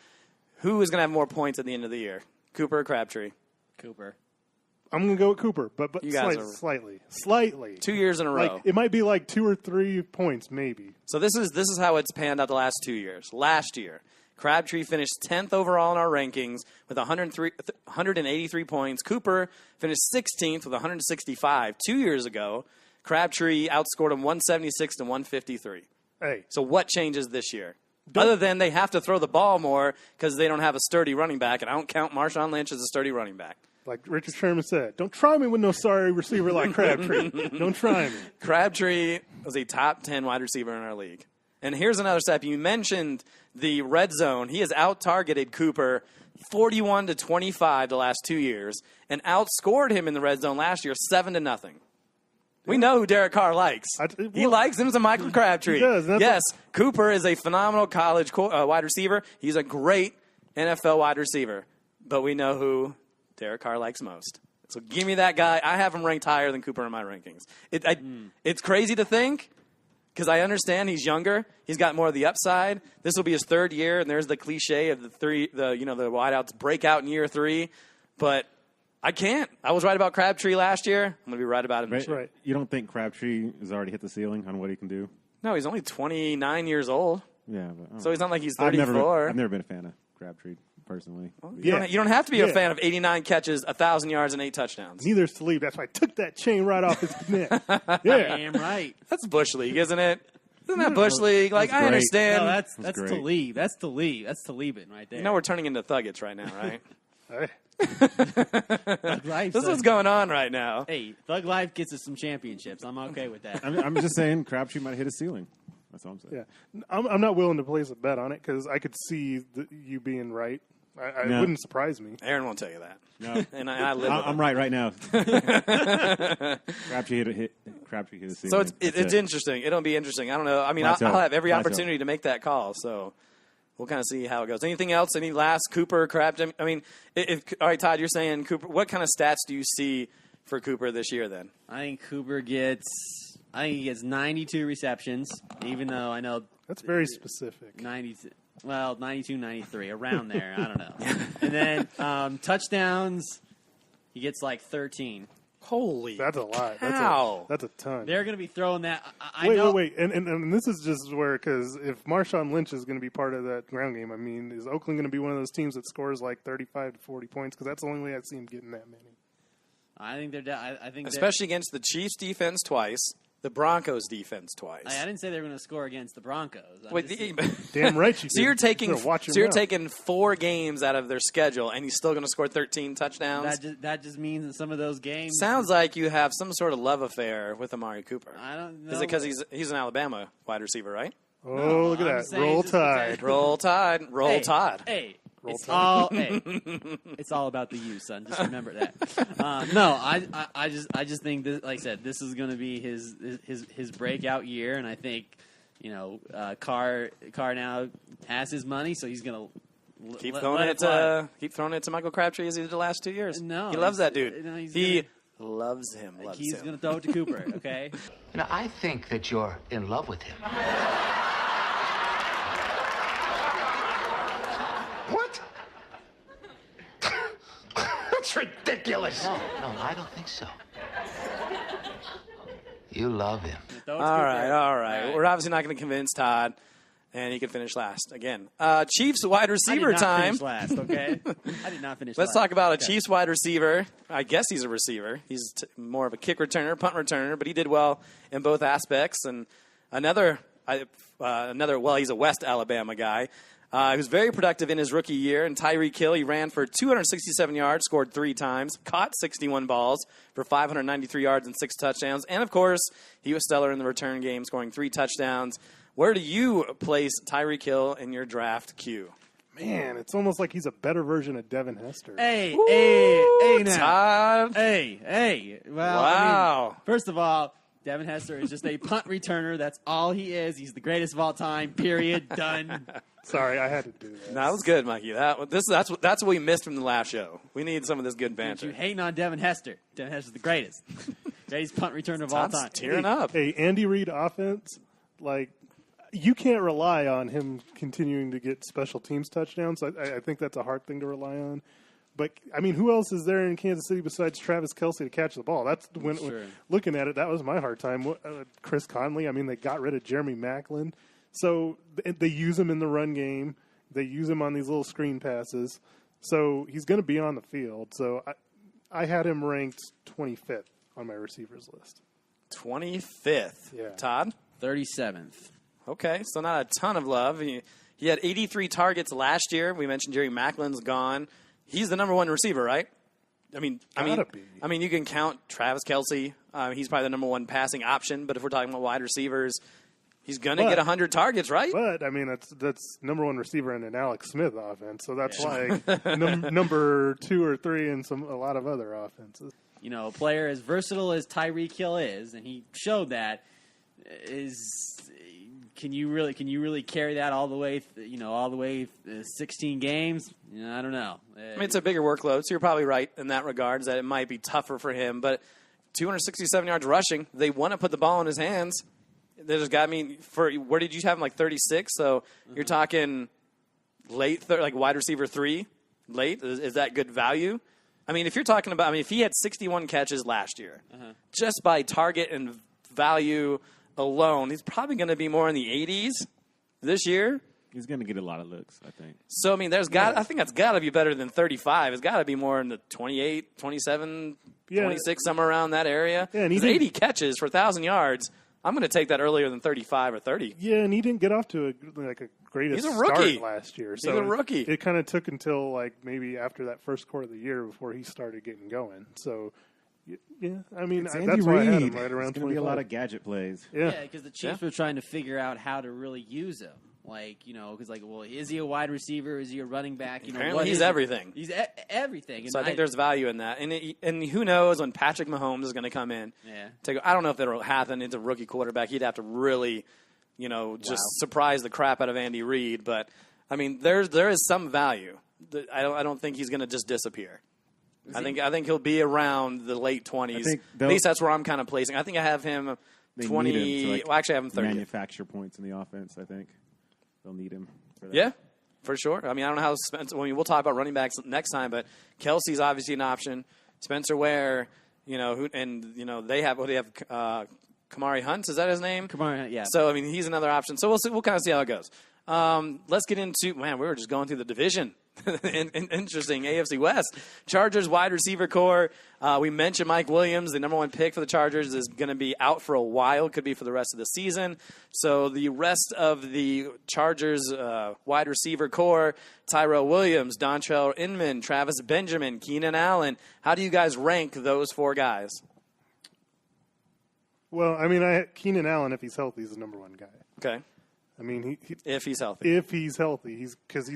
Who is going to have more points at the end of the year? Cooper or Crabtree? Cooper. I'm going to go with Cooper, but you guys slightly. 2 years in a row. Like, it might be like 2 or 3 points, maybe. So this is how it's panned out the last 2 years. Last year, Crabtree finished 10th overall in our rankings with 183 points. Cooper finished 16th with 165. 2 years ago, Crabtree outscored him 176 to 153. Hey. So what changes this year? Other than they have to throw the ball more because they don't have a sturdy running back, and I don't count Marshawn Lynch as a sturdy running back. Like Richard Sherman said, don't try me with no sorry receiver like Crabtree. Don't try me. Crabtree was a top 10 wide receiver in our league. And here's another step. You mentioned the red zone. He has out-targeted Cooper 41 to 25 the last 2 years and outscored him in the red zone last year 7-0. We know who Derek Carr likes. He likes him as a Michael Crabtree. He does. Yes, Cooper is a phenomenal college wide receiver. He's a great NFL wide receiver. But we know who Derek Carr likes most. So give me that guy. I have him ranked higher than Cooper in my rankings. It's crazy to think because I understand he's younger. He's got more of the upside. This will be his 3rd year, and there's the cliche of the wideouts break out in year 3. But I can't. I was right about Crabtree last year. I'm going to be right about him this year. Right. You don't think Crabtree has already hit the ceiling on what he can do? No, he's only 29 years old. Yeah. But, so he's not like he's 34. I've never been a fan of Crabtree, personally. You don't have to be a fan of 89 catches, 1,000 yards, and 8 touchdowns. Neither is Talib. That's why I took that chain right off his neck. Yeah. Damn right. That's Bush League, isn't it? Isn't that Bush League? Like, I understand. No, that's Talib. That's Talib. That's Talibin right there. You know we're turning into Thuggets right now, right? Hey. Thug Life, this is what's going on right now. Hey, Thug Life gets us some championships. I'm okay with that. I'm just saying Crabtree might hit a ceiling. That's all I'm saying. Yeah. I'm not willing to place a bet on it because I could see you being right. It wouldn't surprise me. Aaron won't tell you that. No. And I live with I'm him. right now. Crabtree hit a ceiling. So it's interesting. It'll be interesting. I don't know. I mean, I'll have every opportunity to make that call. So we'll kind of see how it goes. Anything else? Any last Cooper, Crabtree? I mean, all right, Todd, you're saying Cooper. What kind of stats do you see for Cooper this year then? I think Cooper gets 92 receptions, even though I know that's very specific. 92, 93, around there. I don't know. And then touchdowns, he gets like 13. Holy, that's a lot. That's a ton. They're going to be throwing that. Wait. And this is just where, because if Marshawn Lynch is going to be part of that ground game, I mean, is Oakland going to be one of those teams that scores like 35 to 40 points? Because that's the only way I see him getting that many. I think they're. I think especially against the Chiefs defense twice, the Broncos defense twice. I didn't say they were going to score against the Broncos. Damn right you did. So you're taking 4 games out of their schedule, and he's still going to score 13 touchdowns. That just means in some of those games. Sounds like you have some sort of love affair with Amari Cooper. I don't know. Is it because he's an Alabama wide receiver, right? Oh, look at that! Roll Tide! Roll Tide! Roll Tide! Hey. It's all about the you, son. Just remember that. No, I just think this, like I said, this is going to be his breakout year, and I think Carr now has his money, so he's going to keep throwing it to Michael Crabtree as he did the last 2 years. No, he loves that dude. No, he loves him. He's going to throw it to Cooper. Okay. I think that you're in love with him. What? That's ridiculous. No, I don't think so. You love him. All right. We're obviously not going to convince Todd, and he can finish last again. Chiefs wide receiver time. I did not finish last, okay? I did not finish Let's last. talk about a Chiefs wide receiver. I guess he's a receiver. He's more of a kick returner, punt returner, but he did well in both aspects. And another he's a West Alabama guy. He was very productive in his rookie year. And Tyreek Hill, he ran for 267 yards, scored 3 times, caught 61 balls for 593 yards and 6 touchdowns. And, of course, he was stellar in the return game, scoring 3 touchdowns. Where do you place Tyreek Hill in your draft queue? Man, it's almost like he's a better version of Devin Hester. Hey, Ooh, hey, now. Todd. Hey. Well, Wow. I mean, first of all, Devin Hester is just a punt returner. That's all he is. He's the greatest of all time, period. Done. Sorry, I had to do that. That was good, Mikey. That's what we missed from the last show. We need some of this good banter. You hating on Devin Hester. Devin Hester's the greatest. Greatest punt returner of all Todd's time. tearing up. Hey, Andy Reid offense, like, you can't rely on him continuing to get special teams touchdowns. I think that's a hard thing to rely on. But, I mean, who else is there in Kansas City besides Travis Kelce to catch the ball? That's when looking at it, that was my hard time. Chris Conley, I mean, they got rid of Jeremy Maclin. So they use him in the run game. They use him on these little screen passes. So he's going to be on the field. So I had him ranked 25th on my receivers list. 25th. Yeah. Todd? 37th. Okay, so not a ton of love. He had 83 targets last year. We mentioned Jerry Macklin's gone. He's the number 1 receiver, right? I mean, you can count Travis Kelce. He's probably the number 1 passing option. But if we're talking about wide receivers, he's going to get 100 targets, right? But, I mean, that's number 1 receiver in an Alex Smith offense. So that's like number 2 or 3 in a lot of other offenses. You know, a player as versatile as Tyreek Hill is, and he showed that, can you really carry that all the way 16 games? I don't know. I mean, it's a bigger workload, so you're probably right in that regards that it might be tougher for him. But 267 yards rushing, they want to put the ball in his hands. There's got, where did you have him, like 36? So you're talking late, like wide receiver 3, late. Is that good value? I mean, if you're talking about, if he had 61 catches last year, just by target and value alone, he's probably going to be more in the 80s this year. He's going to get a lot of looks, I think. So, I think that's got to be better than 35. It's got to be more in the 28, 27, 26, somewhere around that area. Yeah, and he 80 catches for 1,000 yards. I'm going to take that earlier than 35 or 30. Yeah, and he didn't get off to a greatest He's a rookie. start last year. So he's a rookie. It kind of took until maybe after that first quarter of the year before he started getting going. So, yeah, that's why I had him right around 25. It's going to be a lot of gadget plays. Yeah, because the Chiefs were trying to figure out how to really use him. Is he a wide receiver? Is he a running back? Apparently he's everything. He's everything. And so I think there's value in that. And who knows when Patrick Mahomes is going to come in. Yeah. I don't know if it'll happen. It's a rookie quarterback. He'd have to really, just surprise the crap out of Andy Reid. But, there is some value. I don't think he's going to just disappear. I think he'll be around the late 20s. At least that's where I'm kind of placing. I think I have him 20. Actually, I have him 30. Manufacture points in the offense, I think. They'll need him for that. Yeah, for sure. I don't know how Spencer. We'll talk about running backs next time, but Kelsey's obviously an option. Spencer Ware, they have Kamari Hunt. Is that his name? Kamari Hunt, yeah. So he's another option. So we'll kind of see how it goes. Let's get into we were just going through the division. Interesting. AFC West. Chargers wide receiver core. We mentioned Mike Williams, the number 1 pick for the Chargers, is going to be out for a while. Could be for the rest of the season. So the rest of the Chargers wide receiver core, Tyrell Williams, Dontrell Inman, Travis Benjamin, Keenan Allen. How do you guys rank those 4 guys? Well, Keenan Allen, if he's healthy, is the number 1 guy. Okay. If he's healthy. If he's healthy.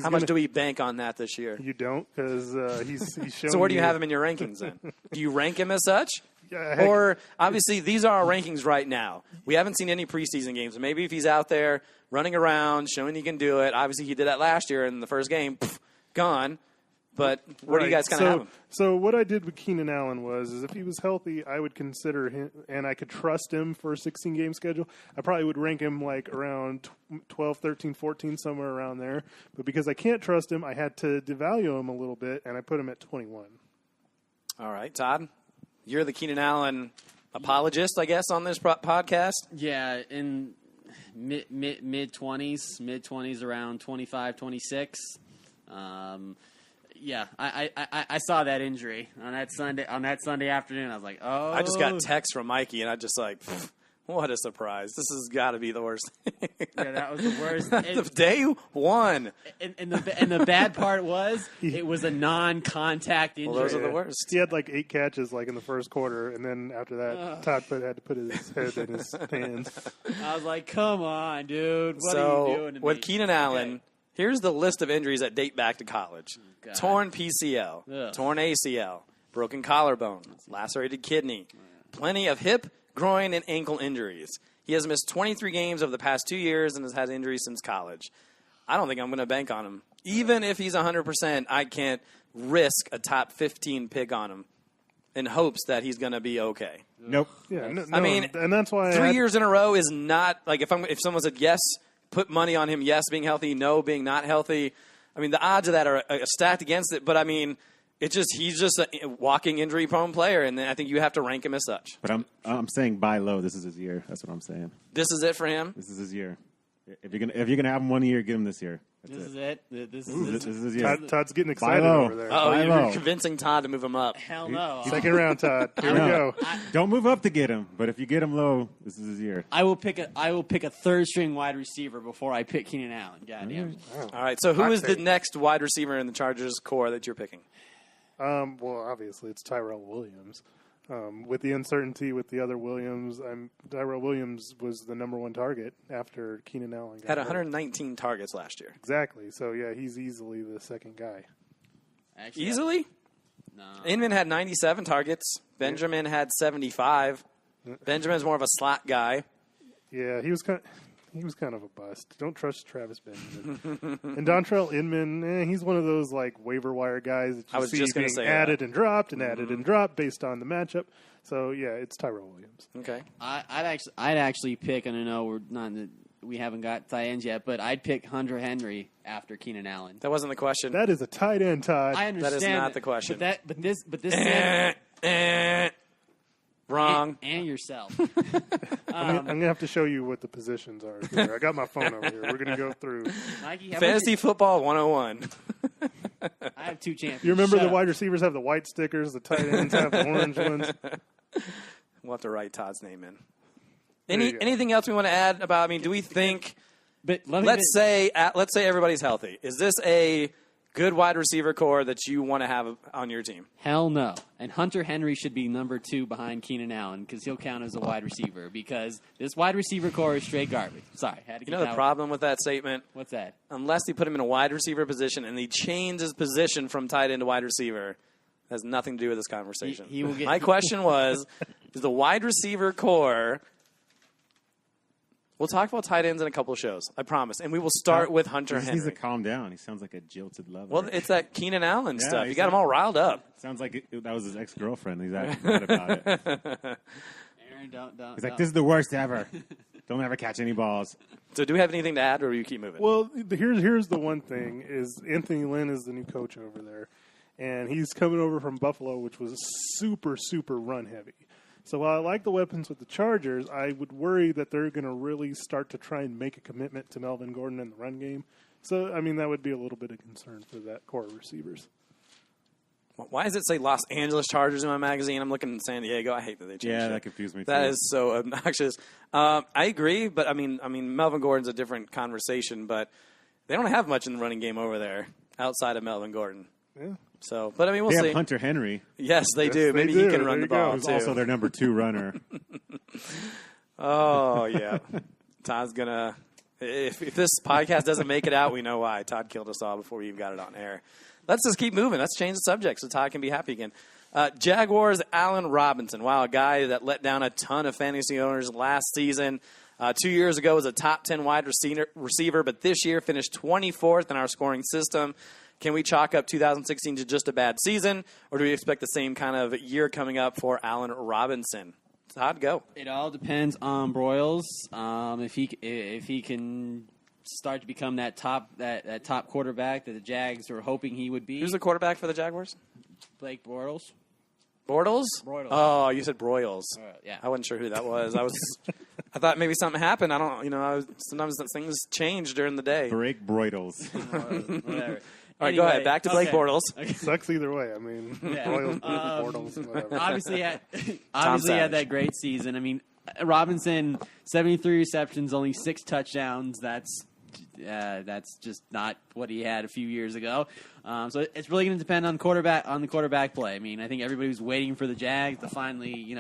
How much do we bank on that this year? You don't, because he's shown. So where do you have him in your rankings then? Do you rank him as such? Yeah, or, obviously, these are our rankings right now. We haven't seen any preseason games. Maybe if he's out there running around, showing he can do it. Obviously, he did that last year in the first game. Gone. But where do you guys kind of have him? So what I did with Keenan Allen is if he was healthy, I would consider him, and I could trust him for a 16-game schedule. I probably would rank him around 12, 13, 14, somewhere around there. But because I can't trust him, I had to devalue him a little bit, and I put him at 21. All right, Todd, you're the Keenan Allen apologist, I guess, on this podcast. Yeah, in mid-20s, around 25, 26. Yeah, I saw that injury on that Sunday afternoon. I was like, oh. I just got text from Mikey, and I just What a surprise. This has got to be the worst. Yeah, that was the worst. Day one. And the bad part was it was a non-contact injury. Well, those are the worst. He had like 8 catches like in the first quarter, and then after that, Todd had to put his head in his hands. I was like, come on, dude. What are you doing to with me? Keenan Allen, here's the list of injuries that date back to college. God. Torn PCL, Ugh. torn ACL, broken collarbone, lacerated kidney, plenty of hip, groin, and ankle injuries. He has missed 23 games over the past 2 years and has had injuries since college. I don't think I'm going to bank on him. Even if he's 100%, I can't risk a top 15 pick on him in hopes that he's going to be okay. Nope. Yeah, I mean, and that's why 3 years in a row is not like if someone said yes, put money on him, yes, being healthy, no, being not healthy. I mean, the odds of that are stacked against it. But I mean, he's just a walking injury prone player, and I think you have to rank him as such. But I'm saying buy low. This is his year. That's what I'm saying. This is it for him. This is his year. If you're gonna have him 1 year, get him this year. That's This it. is it. This This is is his year. Todd's getting excited low. over there. Oh, Buy you're low. convincing Todd to move him up. hell no. Second round, Todd. Here we go. Don't move up to get him. But if you get him low, this is his year. I will pick a third string wide receiver before I pick Keenan Allen. Goddamn. All right, so who Hot is the take. next wide receiver in the Chargers core that you're picking? Well, obviously it's Tyrell Williams. With the uncertainty with the other Williams, Tyrell Williams was the number 1 target after Keenan Allen got Had hurt. 119 targets last year. Exactly. So yeah, he's easily the second guy. Actually, Easily? No. Inman had 97 targets. Benjamin had 75. Benjamin's more of a slot guy. Yeah, he was kind of a bust. Don't trust Travis Benjamin. And Dontrell Inman, he's one of those like waiver wire guys that I you was see just gonna being say added that. and dropped and added and dropped based on the matchup. So yeah, it's Tyrell Williams. Okay. I'd actually pick, and I know we haven't got tight ends yet, but I'd pick Hunter Henry after Keenan Allen. That wasn't the question. That is a tight end, Todd. I understand That is not it, the question. But this Wrong. and yourself. I'm gonna have to show you what the positions are. Here, I got my phone over here. We're gonna go through. Mikey, how Fantasy football 101. I have 2 champions. You remember Shut the up. wide receivers have the white stickers, the tight ends have the orange ones. We'll have to write Todd's name in. you go. Anything else we want to add about? I mean, do we think? But Let's say everybody's healthy. Is this a good wide receiver core that you want to have on your team? hell no. And Hunter Henry should be number 2 behind Keenan Allen because he'll count as a wide receiver because this wide receiver core is straight garbage. Sorry, had to You get know the that. problem with that statement? What's that? Unless he put him in a wide receiver position and he changed his position from tight end to wide receiver, has nothing to do with this conversation. He will get- My question was, is the wide receiver core... We'll talk about tight ends in a couple of shows, I promise. And we will start with Hunter He just needs to Henry. calm down. He sounds like a jilted lover. Well, it's that Keenan Allen Yeah, stuff. You he's got him all riled up. sounds like that was his ex-girlfriend. He's acting mad about it. Aaron, don't. He's like, this is the worst ever. Don't ever catch any balls. So do we have anything to add, or will you keep moving? Well, here's the one thing is Anthony Lynn is the new coach over there, and he's coming over from Buffalo, which was super, super run heavy. So while I like the weapons with the Chargers, I would worry that they're going to really start to try and make a commitment to Melvin Gordon in the run game. So, I mean, that would be a little bit of concern for that core of receivers. Why does it say Los Angeles Chargers in my magazine? I'm looking at San Diego. I hate that they changed Yeah, it. that confused me too. That is so obnoxious. I agree, but I mean, Melvin Gordon's a different conversation, but they don't have much in the running game over there outside of Melvin Gordon. Yeah. So, but I mean, we'll They see. have Hunter Henry, Yes, they Yes, do. they Maybe do. he can There run the you go. ball who's too. also their number 2 runner. Oh yeah, Todd's gonna. If this podcast doesn't make it out, we know why. Todd killed us all before we even got it on air. Let's just keep moving. Let's change the subject so Todd can be happy again. Jaguars, Allen Robinson. Wow, a guy that let down a ton of fantasy owners last season. 2 years ago was a top 10 wide receiver, but this year finished 24th in our scoring system. Can we chalk up 2016 to just a bad season, or do we expect the same kind of year coming up for Allen Robinson? Todd, go. It all depends on Broyles. If he can start to become that top quarterback that the Jags were hoping he would be. Who's the quarterback for the Jaguars? Blake Bortles. Bortles? Broyles. Oh, you said Broyles. Yeah. I wasn't sure who that was. I thought maybe something happened. I don't. Sometimes things change during the day. Break Broidles. Whatever. All right, go ahead. Back to Blake Bortles. Sucks either way. I mean, Yeah. Royals, Bortles, whatever. Obviously, he Savage. had that great season. I mean, Robinson, 73 receptions, only 6 touchdowns. That's just not what he had a few years ago. So it's really going to depend on the quarterback play. I mean, I think everybody was waiting for the Jags to finally,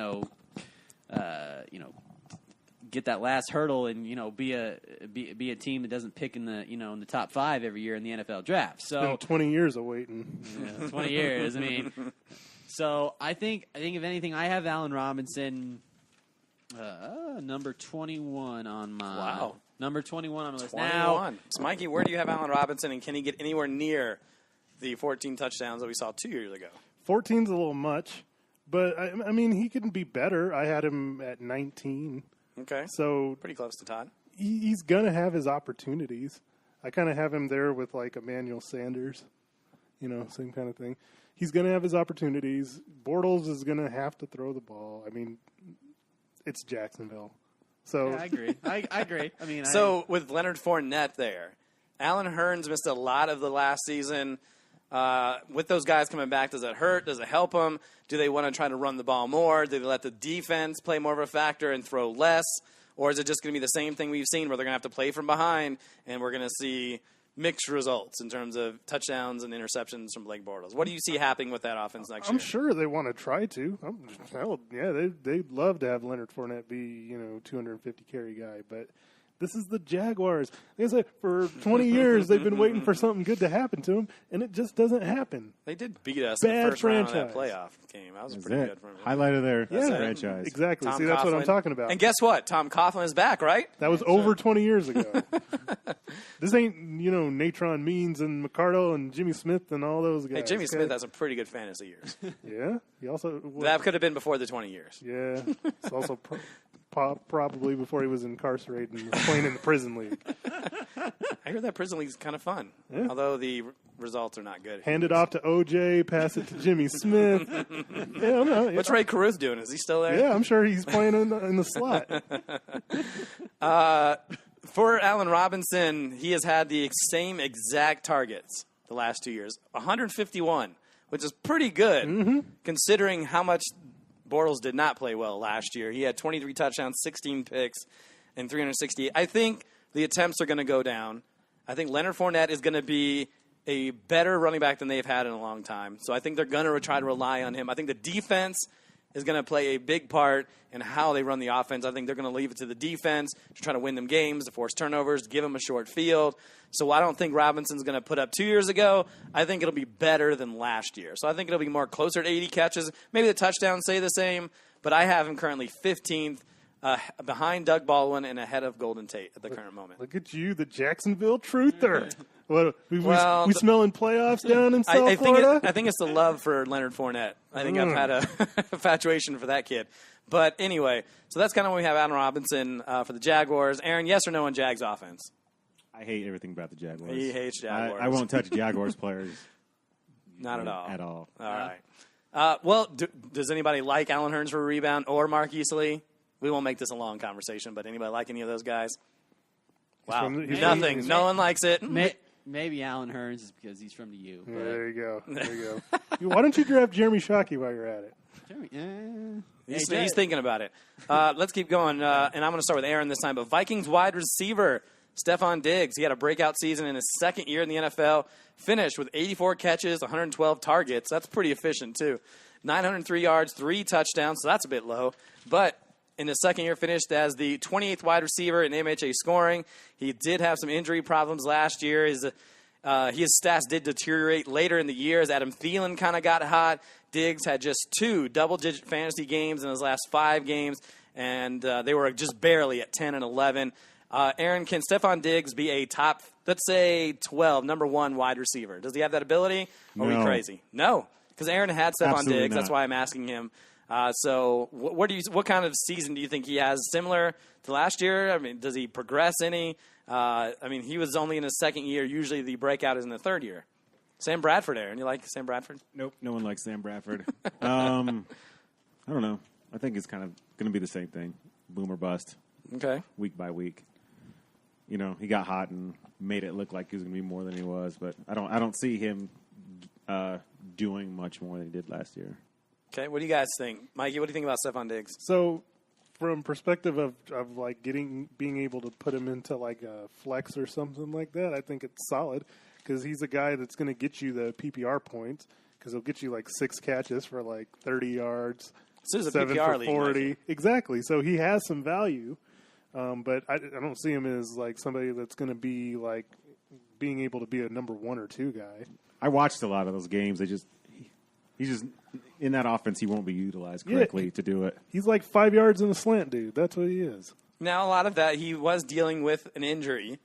get that last hurdle and be a team that doesn't pick in the top 5 every year in the NFL draft. So It's been 20 years of waiting. 20 years. I mean, so I think if anything, I have Allen Robinson, number 21 on my number 21 on my list. 21. Now, So, Mikey, where do you have Allen Robinson, and can he get anywhere near the 14 touchdowns that we saw 2 years ago? 14's a little much, but I mean, he can be better. I had him at 19. Okay. So Pretty close to Todd. he's going to have his opportunities. I kind of have him there with like Emmanuel Sanders, same kind of thing. He's going to have his opportunities. Bortles is going to have to throw the ball. I mean, it's Jacksonville. So yeah, I agree. I agree. I mean, So with Leonard Fournette there, Alan Hearns missed a lot of the last season. With those guys coming back, does it hurt? Does it help them? Do they want to try to run the ball more? Do they let the defense play more of a factor and throw less? Or is it just going to be the same thing we've seen where they're going to have to play from behind and we're going to see mixed results in terms of touchdowns and interceptions from Blake Bortles? What do you see happening with that offense next year? I'm sure they want to try to. They'd love to have Leonard Fournette be 250 carry guy, but this is the Jaguars. Like I said, for 20 years they've been waiting for something good to happen to them, and it just doesn't happen. They did beat us in Bad the first round of that franchise. playoff game. That was That's pretty it. good for them. Highlight of their Yeah, franchise. Exactly. Tom See, that's what I'm Coughlin. talking about. And guess what? Tom Coughlin is back, right? That was over 20 years ago. This ain't, Natron Means and McCardle and Jimmy Smith and all those guys. Hey, Jimmy okay? Smith has some pretty good fantasy years. Yeah. He also. That could have been before the 20 years. Yeah. It's also probably before he was incarcerated and was playing in the prison league. I heard that prison league's kind of fun, Yeah. although the results are not good. Hand it off to OJ, pass it to Jimmy Smith. Yeah, no, What's Ray Caruth doing? Is he still there? Yeah, I'm sure he's playing in the slot. For Allen Robinson, he has had the same exact targets the last 2 years, 151, which is pretty good considering how much Bortles did not play well last year. He had 23 touchdowns, 16 picks, and 368. I think the attempts are going to go down. I think Leonard Fournette is going to be a better running back than they've had in a long time. So I think they're going to try to rely on him. I think the defense is going to play a big part in how they run the offense. I think they're going to leave it to the defense to try to win them games, to force turnovers, to give them a short field. So I don't think Robinson's going to put up 2 years ago. I think it'll be better than last year. So I think it'll be more closer to 80 catches. Maybe the touchdowns stay the same, but I have him currently 15th behind Doug Baldwin and ahead of Golden Tate at the current moment. Look at you, the Jacksonville truther. What, we Well, smelling playoffs down in South I Florida? think it's the love for Leonard Fournette. I think I've had a infatuation for that kid. But anyway, so that's kind of when we have Allen Robinson for the Jaguars. Aaron, yes or no on Jags offense? I hate everything about the Jaguars. He hates Jaguars. I won't touch Jaguars players. Not at all. At all. All right. Well, does anybody like Alan Hearns for a rebound or Mark Easley? We won't make this a long conversation, but anybody like any of those guys? Wow. he's Nothing. No one likes it. maybe Allen Hearns is because he's from the U. Yeah, But there you go. There you go. Why don't you draft Jeremy Shockey while you're at it? He's thinking about it. Let's keep going, and I'm going to start with Aaron this time. But Vikings wide receiver Stephon Diggs, he had a breakout season in his second year in the NFL, finished with 84 catches, 112 targets. That's pretty efficient, too. 903 yards, 3 touchdowns, so that's a bit low. But in his second year, finished as the 28th wide receiver in MHA scoring. He did have some injury problems last year. His stats did deteriorate later in the year as Adam Thielen kind of got hot. Diggs had just 2 double-digit fantasy games in his last 5 games, and they were just barely at 10 and 11. Aaron, can Stephon Diggs be a top, let's say, 12, number 1 wide receiver? Does he have that ability? Or are we No. crazy? No, because Aaron had Stephon Absolutely Diggs. That's not. why I'm asking him. So what kind of season do you think he has? Similar to last year? I mean, does he progress any? He was only in his second year. Usually the breakout is in the third year. Sam Bradford, Aaron. You like Sam Bradford? Nope, no one likes Sam Bradford. I don't know. I think it's kind of going to be the same thing. Boom or bust, Okay. week by week. He got hot and made it look like he was going to be more than he was, but I don't see him doing much more than he did last year. Okay, what do you guys think? Mikey, what do you think about Stephon Diggs? So, from perspective of like being able to put him into like a flex or something like that, I think it's solid because he's a guy that's going to get you the PPR points because he'll get you like 6 catches for like 30 yards, This is a 7 PPR for league, 40. Mikey. Exactly. So he has some value, but I don't see him as like somebody that's going to be like being able to be a number 1 or 2 guy. I watched a lot of those games. He's just in that offense. He won't be utilized correctly to do it. He's like 5 yards in a slant, dude. That's what he is. Now, a lot of that, he was dealing with an injury,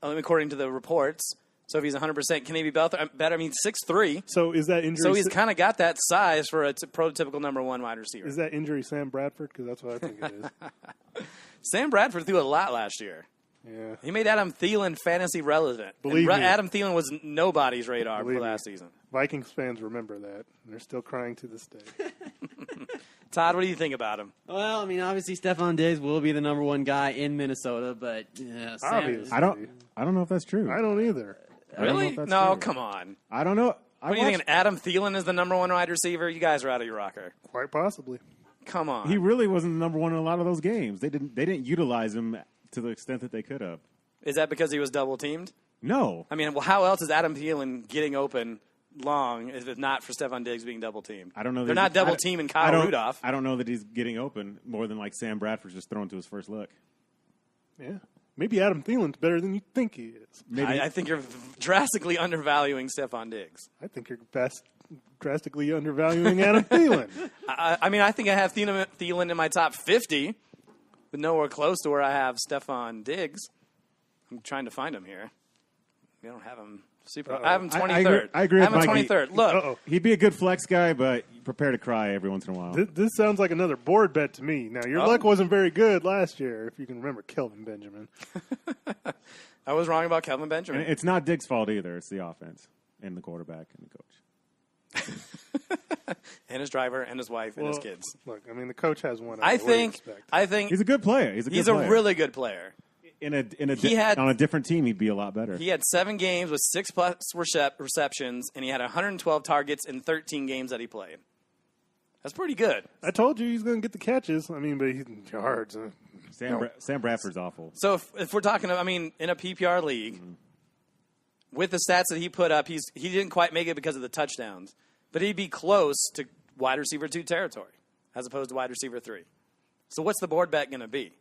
according to the reports. So if he's 100%, can he be better? I mean, 6'3". So is that injury? So he's kind of got that size for a prototypical number 1 wide receiver. Is that injury Sam Bradford? Because that's what I think it is. Sam Bradford threw a lot last year. Yeah. He made Adam Thielen fantasy relevant. Believe And me. Adam Thielen was nobody's radar Believe for me. last season. Vikings fans remember that, and they're still crying to this day. Todd, what do you think about him? Well, I mean, obviously Stephon Diggs will be the number 1 guy in Minnesota, but Sam, Obviously. I don't know if that's true. I don't either. I don't know Really? if that's No, true. come on. I don't know. What are you thinking? Adam Thielen is the number 1 wide receiver? You guys are out of your rocker. Quite possibly. Come on. He really wasn't the number 1 in a lot of those games. They didn't utilize him to the extent that they could have. Is that because he was double teamed? No. I mean, well, how else is Adam Thielen getting open long if it's not for Stephon Diggs being double teamed? I don't know. They're not double teaming Kyle Rudolph. I don't know that he's getting open more than like Sam Bradford's just throwing to his first look. Yeah. Maybe Adam Thielen's better than you think he is. Maybe I think you're drastically undervaluing Stephon Diggs. I think you're drastically undervaluing Adam Thielen. I mean, I think I have Thielen in my top 50, but nowhere close to where I have Stephon Diggs. I'm trying to find him here. We don't have him super. I have him 23rd. I agree I have with him Mikey. 23rd. Look, he'd be a good flex guy, but prepare to cry every once in a while. This sounds like another board bet to me. Now, your luck wasn't very good last year, if you can remember Kelvin Benjamin. I was wrong about Kelvin And Benjamin. it's not Diggs' fault either. It's the offense and the quarterback and the coach. And his driver and his wife and his Well, kids. Look, I mean, the coach has one. I think He's a good player. he's a really good player. on a different team. He'd be a lot better. He had 7 games with 6+ receptions, and he had 112 targets in 13 games that he played. That's pretty good. I told you he's going to get the catches. I mean, but he's in yards. Sam Bradford's awful. So if we're talking, I mean, in a PPR league, with the stats that he put up, he didn't quite make it because of the touchdowns, but he'd be close to wide receiver 2 territory as opposed to wide receiver 3. So what's the board bet going to be?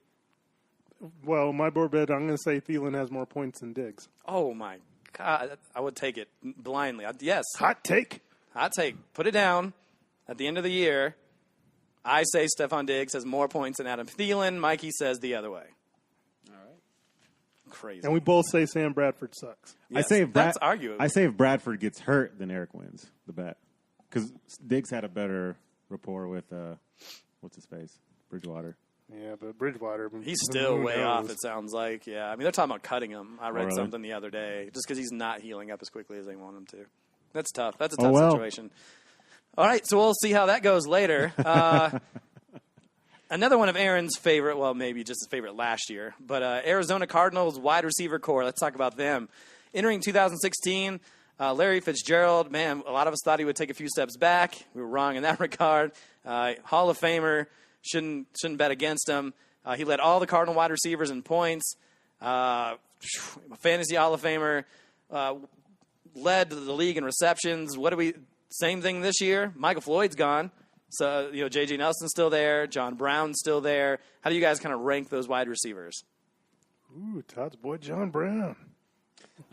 Well, my board bet, I'm going to say Thielen has more points than Diggs. Oh my God, I would take it blindly. Yes, Hot take. I'd take. Put it down. At the end of the year, I say Stephon Diggs has more points than Adam Thielen. Mikey says the other way. all right. Crazy. And we both say Sam Bradford sucks. Yes, I say if that's arguable. I say if Bradford gets hurt, then Eric wins the bet because Diggs had a better rapport with what's his face, Bridgewater. Yeah, but Bridgewater. He's still who way knows? off, it sounds like. Yeah, I mean, they're talking about cutting him. I read really? something the other day just because he's not healing up as quickly as they want him to. That's tough. That's a Oh, tough well. situation. All right, so we'll see how that goes later. Another one of Aaron's favorite, well, maybe just his favorite last year, but Arizona Cardinals wide receiver core. Let's talk about them. Entering 2016, Larry Fitzgerald, man, a lot of us thought he would take a few steps back. We were wrong in that regard. Hall of Famer, shouldn't bet against him. He led all the Cardinal wide receivers in points. Fantasy Hall of Famer, led the league in receptions. Same thing this year. Michael Floyd's gone. So, J.J. Nelson's still there. John Brown's still there. How do you guys kind of rank those wide receivers? Ooh, Todd's boy John Brown.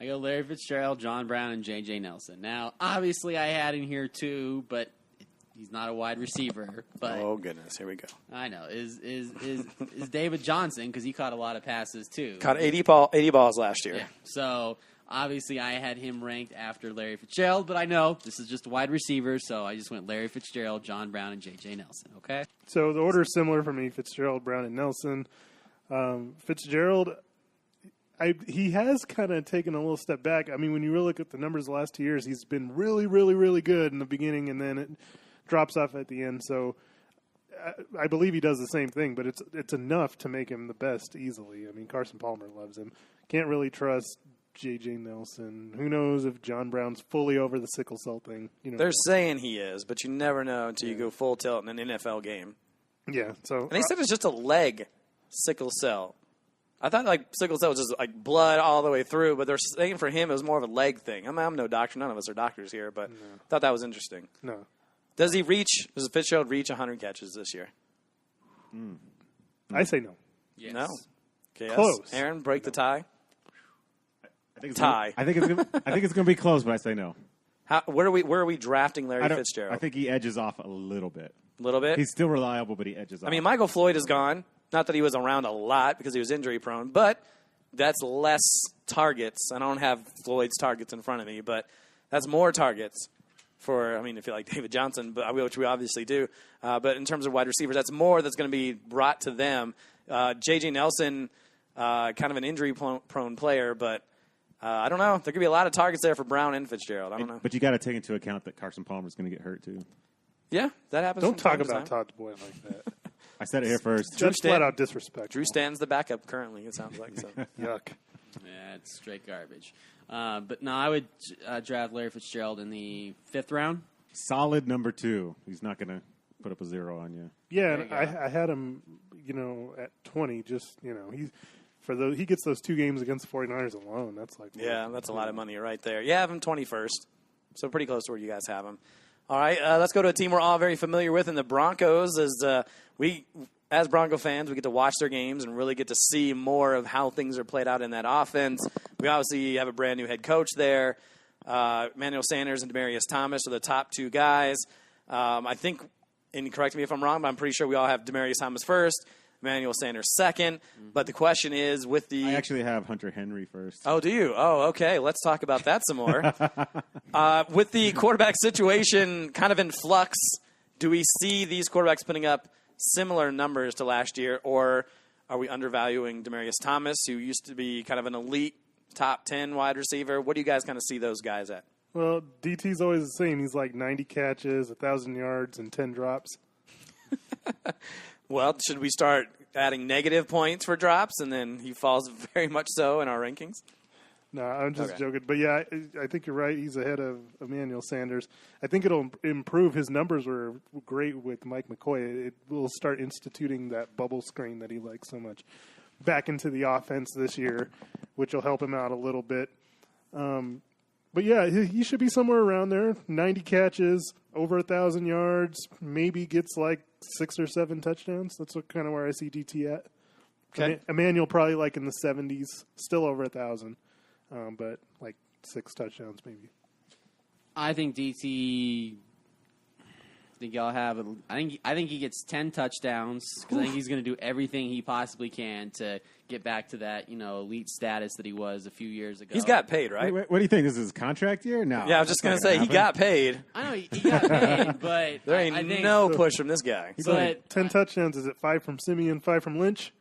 I go Larry Fitzgerald, John Brown, and J.J. Nelson. Now, obviously, I had in here too, but he's not a wide receiver. But Oh, goodness. Here we go. I know is David Johnson because he caught a lot of passes too. Caught 80 balls last year. Yeah. So obviously, I had him ranked after Larry Fitzgerald, but I know this is just a wide receiver, so I just went Larry Fitzgerald, John Brown, and J.J. Nelson. Okay. So the order is similar for me: Fitzgerald, Brown, and Nelson. Fitzgerald, he has kind of taken a little step back. I mean, when you really look at the numbers the last 2 years, he's been really, really, really good in the beginning, and then it drops off at the end. So I believe he does the same thing, but it's enough to make him the best easily. I mean, Carson Palmer loves him. Can't really trust J.J. Nelson. Who knows if John Brown's fully over the sickle cell thing? They're saying he is, but you never know until you go full tilt in an NFL game. Yeah, so And they said it's just a leg sickle cell. I thought like sickle cell was just like blood all the way through, but they're saying for him it was more of a leg thing. I'm no doctor. None of us are doctors here, but I thought that was interesting. no. Does Fitzgerald reach 100 catches this year? I say no. Yes. No. Okay, yes. Close. Aaron, break the tie. I think it's Tie. I think it's going to be close, but I say no. Where are we drafting Larry Fitzgerald? I think he edges off a little bit. A little bit. He's still reliable, but he edges off. I mean, Michael Floyd is gone. Not that he was around a lot because he was injury prone, but that's less targets. I don't have Floyd's targets in front of me, but that's more targets for, if you like David Johnson, which we obviously do. But in terms of wide receivers, that's more that's going to be brought to them. J.J. Nelson, kind of an injury-prone player, but I don't know. There could be a lot of targets there for Brown and Fitzgerald. I don't know. But you got to take into account that Carson Palmer is going to get hurt too. Yeah, that happens. Don't from talk time to about time. Todd Boyd like that. I said it here first. That's flat out disrespectful. Drew Stanton's the backup currently, it sounds like. So. Yuck. Yeah, it's straight garbage. But no, I would draft Larry Fitzgerald in the 5th round. Solid number 2. He's not going to put up a 0 on you. Yeah, There and you go. I had him, at 20. Just he gets those 2 games against the 49ers alone. That's like Yeah, that's a lot of money right there. You have him 21st, so pretty close to where you guys have him. All right, let's go to a team we're all very familiar with in the Broncos. As Bronco fans, we get to watch their games and really get to see more of how things are played out in that offense. We obviously have a brand new head coach there. Emmanuel Sanders and Demaryius Thomas are the top 2 guys. I think, and correct me if I'm wrong, but I'm pretty sure we all have Demaryius Thomas first, Emmanuel Sanders second. But the question is with the... I actually have Hunter Henry first. Oh, do you? Oh, okay. Let's talk about that some more. With the quarterback situation kind of in flux, do we see these quarterbacks putting up similar numbers to last year, or are we undervaluing Demaryius Thomas, who used to be kind of an elite top 10 wide receiver? What do you guys kind of see those guys at? Well, DT's always the same. He's like 90 catches, 1,000 yards, and 10 drops. Well, should we start adding negative points for drops, and then he falls very much so in our rankings? No, I'm just Okay. joking. But, yeah, I think you're right. He's ahead of Emmanuel Sanders. I think it'll improve. His numbers were great with Mike McCoy. It will start instituting that bubble screen that he likes so much back into the offense this year, which will help him out a little bit. But, yeah, he should be somewhere around there. 90 catches, over 1,000 yards, maybe gets like 6 or 7 touchdowns. That's kind of where I see DT at. Okay. Emmanuel probably like in the 70s, still over 1,000. But like 6 touchdowns maybe. I think DT. I think he gets 10 touchdowns because I think he's going to do everything he possibly can to get back to that elite status that he was a few years ago. He's got paid, right? What do you think? This is his contract year? No. Yeah, I was just going to say, he got paid. I know he got paid, but There ain't I think, no push from this guy. But 10 touchdowns. Is it 5 from Simeon, 5 from Lynch?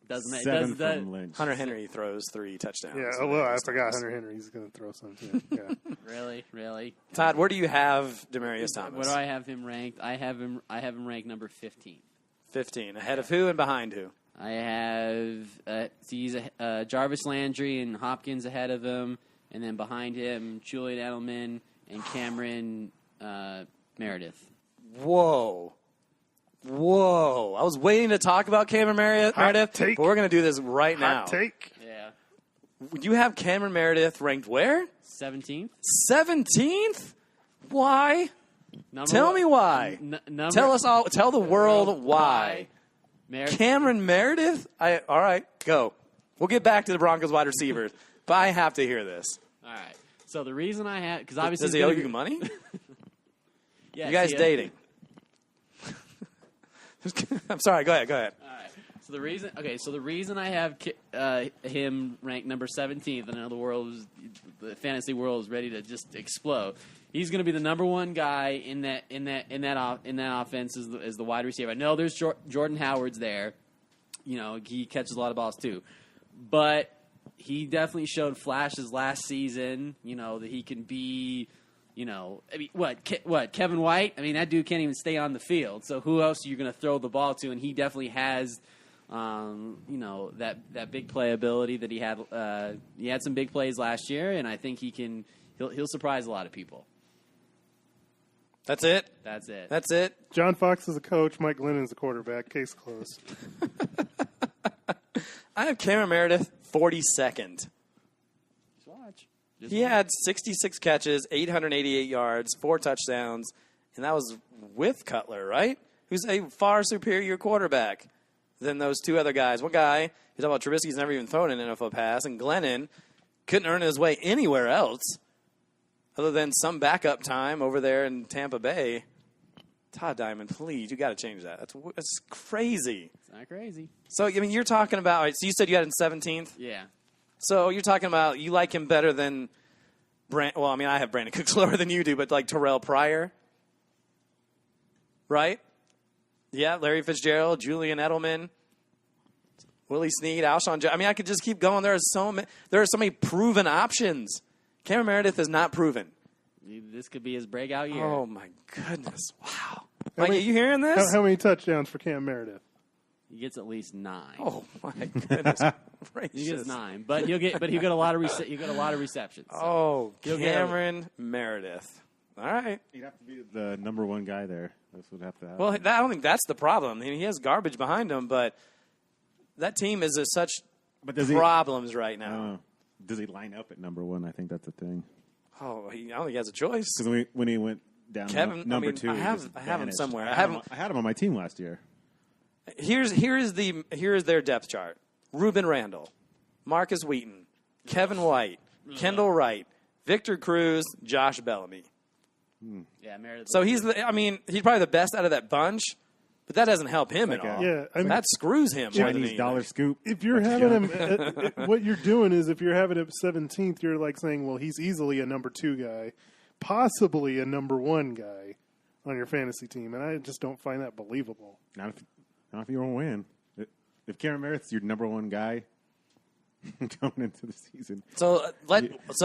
doesn't 7 that, from Lynch. Hunter Henry throws 3 touchdowns. Yeah. Oh, well, I forgot Hunter Henry's going to throw some too. Yeah. really? Todd, where do you have Demaryius Thomas? Where do I have him ranked? I have him ranked number 15. 15. Ahead of who and behind who? I have he's Jarvis Landry and Hopkins ahead of him, and then behind him Julian Edelman and Cameron Meredith. Whoa. I was waiting to talk about Cameron Meredith, take. but we're going to do this right now. Hot take. Yeah, You have Cameron Meredith ranked where? 17th. 17th? Why? Tell me why. Tell us all. Tell the world why. Cameron Meredith? All right, go. We'll get back to the Broncos wide receivers, but I have to hear this. All right. So the reason I had because obviously Does he owe you money? Yes, You guys he- dating? I'm sorry. Go ahead. All right. So the reason I have him ranked number 17th, and I know the fantasy world is ready to just explode. He's going to be the number 1 guy in that offense as the wide receiver. I know there's Jordan Howard's there. He catches a lot of balls too, but he definitely showed flashes last season. That he can be. What Kevin White? I mean, that dude can't even stay on the field. So who else are you going to throw the ball to? And he definitely has, that big play ability that he had. He had some big plays last year, and I think he'll surprise a lot of people. That's it? That's it. That's it? John Fox is a coach. Mike Glennon's the quarterback. Case closed. I have Cameron Meredith 42nd. Just watch. He had 66 catches, 888 yards, 4 touchdowns, and that was with Cutler, right? Who's a far superior quarterback than those two other guys. One guy, you talk about Trubisky's never even thrown an NFL pass, and Glennon couldn't earn his way anywhere else other than some backup time over there in Tampa Bay. Todd Diamond, please, you got to change that. That's crazy. It's not crazy. So, I mean, you're talking about, all right, so you said you had him 17th? Yeah. So you're talking about you like him better than well, I mean, I have Brandon Cooks lower than you do, but like Terrell Pryor, right? Yeah, Larry Fitzgerald, Julian Edelman, Willie Snead, Alshon I mean, I could just keep going. There are so many proven options. Cameron Meredith is not proven. This could be his breakout year. Oh, my goodness. Wow. Mike, are you hearing this? How many touchdowns for Cam Meredith? He gets at least 9. Oh, my goodness gracious. He gets 9, but he'll get a lot of receptions. So. Oh, Cameron Meredith. All right. He'd have to be the number one guy there. This would have to happen. Well, I don't think that's the problem. I mean, he has garbage behind him, but that team is such problems right now. Does he line up at number 1? I think that's the thing. Oh, I don't think he has a choice. Because when he went down Kevin, number I mean, 2, I have him somewhere. I had him on my team last year. Here is their depth chart: Reuben Randall, Marcus Wheaton, Kevin White, Kendall Wright, Victor Cruz, Josh Bellamy. Yeah, Meredith. So he's probably the best out of that bunch, but that doesn't help him at all. Yeah, I mean, that screws him. Chinese dollar scoop. If you're having him, what you're doing is if you're having him 17th, you're like saying, well, he's easily a number 2 guy, possibly a number 1 guy on your fantasy team, and I just don't find that believable. Not if you want to win. If Cameron Meredith's your number 1 guy going into the season, so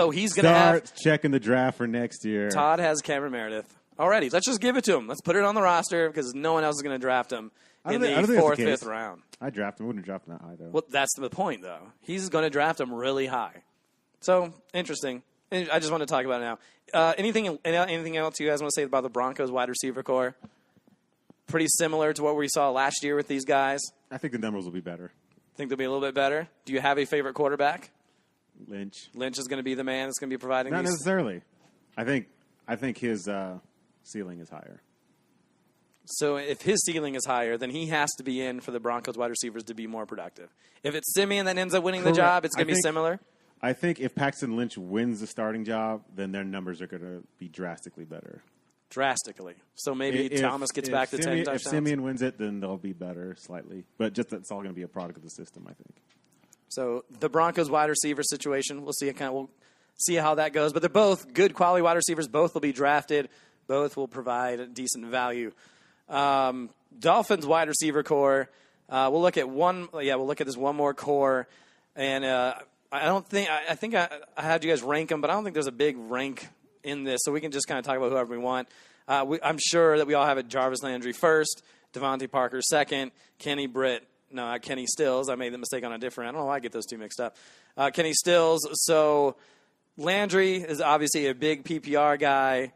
he's going to start checking the draft for next year. Todd has Cameron Meredith already. Let's just give it to him. Let's put it on the roster because no one else is going to draft him in the 4th, 5th round. I draft him. Wouldn't draft him that high though. Well, that's the point though. He's going to draft him really high. So interesting. I just want to talk about it now. Anything else you guys want to say about the Broncos wide receiver core? Pretty similar to what we saw last year with these guys. I think the numbers will be better. Think they'll be a little bit better. Do you have a favorite quarterback? Lynch. Lynch is going to be the man that's going to be providing Not these. necessarily. I think his ceiling is higher. So if his ceiling is higher, then he has to be in for the Broncos wide receivers to be more productive. If it's Simeon that ends up winning the job, it's going to be similar. I think if Paxton Lynch wins the starting job, then their numbers are going to be drastically better. Drastically. So maybe Thomas gets back to 10 touchdowns. If Simeon wins it, then they'll be better slightly. But just that's all going to be a product of the system, I think. So the Broncos wide receiver situation, we'll see how that goes. But they're both good quality wide receivers. Both will be drafted. Both will provide a decent value. Dolphins wide receiver core. We'll look at one. Yeah, we'll look at this one more core, and I think I had you guys rank them, but I don't think there's a big rank in this, so we can just kind of talk about whoever we want. I'm sure that we all have it. Jarvis Landry first, Devontae Parker second, Kenny Stills. I made the mistake on a different. I don't know why I get those two mixed up. Kenny Stills. So Landry is obviously a big PPR guy.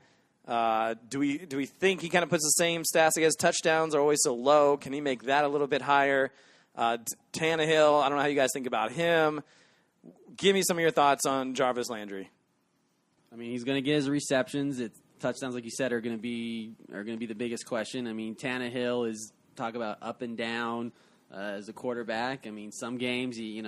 Do we think he kind of puts the same stats against touchdowns are always so low? Can he make that a little bit higher? Tannehill, I don't know how you guys think about him. Give me some of your thoughts on Jarvis Landry. I mean, he's going to get his receptions. Touchdowns, like you said, are going to be the biggest question. I mean, Tannehill is talk about up and down as a quarterback. I mean, some games he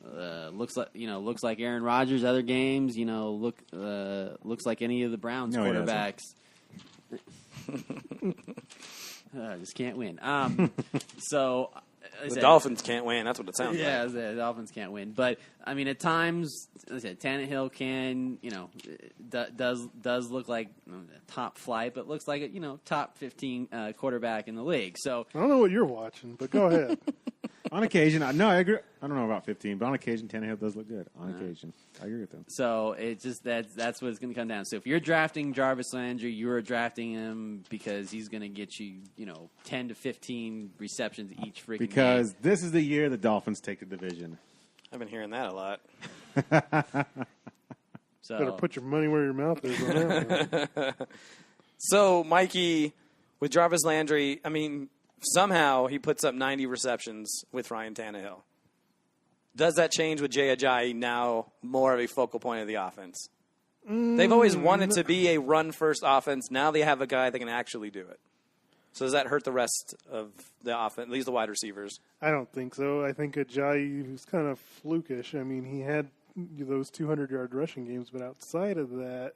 looks like Aaron Rodgers. Other games, looks like any of the Browns quarterbacks. Just can't win. So the Dolphins can't win. That's what it sounds like. Yeah, the Dolphins can't win. But I mean, at times, as I said, Tannehill can, does look like top flight, but looks like a top 15 quarterback in the league. So I don't know what you're watching, but go ahead. On occasion, I agree. I don't know about 15, but on occasion, Tannehill does look good. On occasion, I agree with them. So it's just that's what it's going to come down. So if you're drafting Jarvis Landry, you are drafting him because he's going to get you, 10 to 15 receptions each freaking because game. This is the year the Dolphins take the division. I've been hearing that a lot. So better put your money where your mouth is on that one. So, Mikey, with Jarvis Landry, I mean, somehow he puts up 90 receptions with Ryan Tannehill. Does that change with Jay Ajayi now more of a focal point of the offense? They've always wanted to be a run-first offense. Now they have a guy that can actually do it. So does that hurt the rest of the offense, at least the wide receivers? I don't think so. I think Ajayi was kind of flukish. I mean, he had those 200-yard rushing games, but outside of that,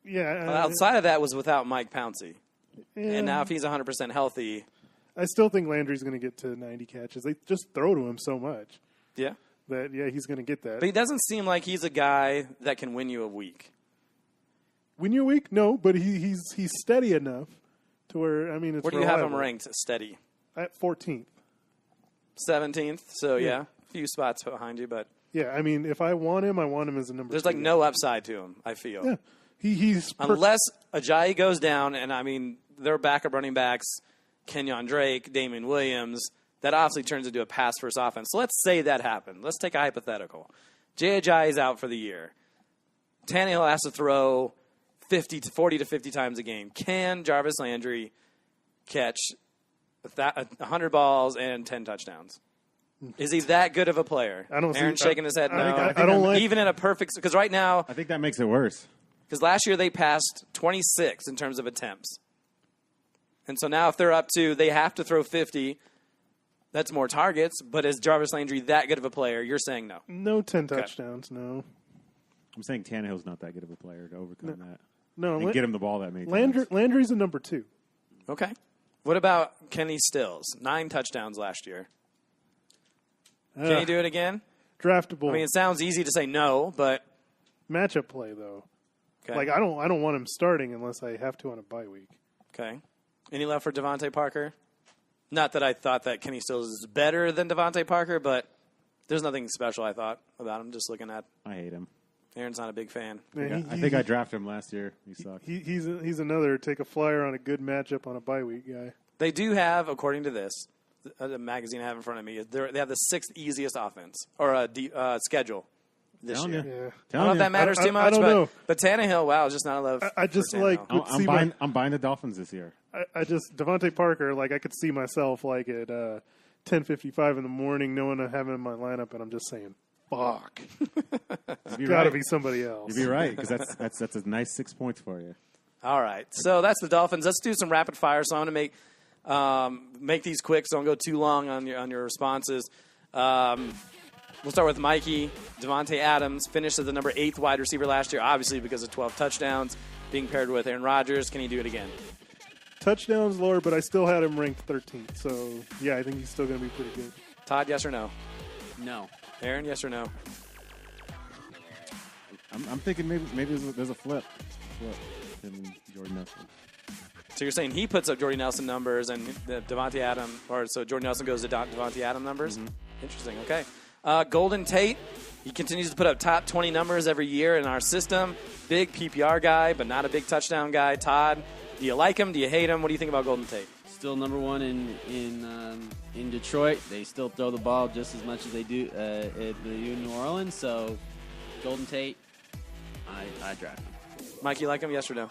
outside of that was without Mike Pouncey. Yeah. And now if he's 100% healthy. I still think Landry's going to get to 90 catches. They just throw to him so much. Yeah. He's going to get that. But he doesn't seem like he's a guy that can win you a week. Win you a week? No, but he's steady enough to where, I mean, it's Where do you have him reliable. ranked steady? At 14th. 17th. So, Yeah. a few spots behind you. But Yeah, I mean, if I want him as a number there's 2 like no upside to him, I feel. Yeah. He's Unless Ajayi goes down, and I mean, their backup running backs, Kenyon Drake, Damian Williams, that obviously turns into a pass-first offense. So let's say that happened. Let's take a hypothetical. Jay Ajayi is out for the year. Tannehill has to throw 40 to 50 times a game. Can Jarvis Landry catch 100 balls and 10 touchdowns? Is he that good of a player? I don't see- Aaron's shaking his head no. I don't like- Even in a perfect – because right now – I think that makes it worse. because last year they passed 26 in terms of attempts. And so now if they're up to, they have to throw 50. That's more targets. But is Jarvis Landry that good of a player? You're saying no. No 10 touchdowns, no. I'm saying Tannehill's not that good of a player to overcome that. No, And get him the ball that many times. Landry's a number 2. Okay. What about Kenny Stills? 9 touchdowns last year. Can he do it again? Draftable. I mean, it sounds easy to say no, but matchup play though. okay. Like I don't want him starting unless I have to on a bye week. Okay. Any love for Devontae Parker? Not that I thought that Kenny Stills is better than Devontae Parker, but there's nothing special I thought about him. Just looking at I hate him. Aaron's not a big fan. Man, I think I drafted him last year. He sucked. He's another take a flyer on a good matchup on a bye week guy. They do have, according to this, the magazine I have in front of me, they have the 6th easiest offense or schedule this Telling year. you. Yeah. I don't know Telling if you. that matters I too much, don't know. but Tannehill, wow, just not a love. I just for like Tannehill. would see my, I'm buying the Dolphins this year. I just Devontae Parker, like I could see myself like at 10:55 in the morning, knowing I have him in my lineup, and I'm just saying, "Fuck, You'd got to right. be somebody else." You'd be right because that's a nice 6 points for you. All right, so that's the Dolphins. Let's do some rapid fire. So I'm going to make these quick, so don't go too long on your responses. We'll start with Mikey. Devontae Adams finished as the number 8th wide receiver last year, obviously because of 12 touchdowns, being paired with Aaron Rodgers. Can he do it again? Touchdowns lower, but I still had him ranked 13th. So yeah, I think he's still going to be pretty good. Todd, yes or no? No. Aaron, yes or no? I'm thinking maybe there's a flip. In Jordan Nelson. So you're saying he puts up Jordy Nelson numbers and Devontae Adams, or so Jordy Nelson goes to Devontae Adams numbers? Mm-hmm. Interesting. Okay. Golden Tate, he continues to put up top 20 numbers every year in our system. Big PPR guy, but not a big touchdown guy. Todd, do you like him? Do you hate him? What do you think about Golden Tate? Still number 1 in Detroit. They still throw the ball just as much as they do in New Orleans. So Golden Tate, I draft him. Mike, you like him? Yes or no?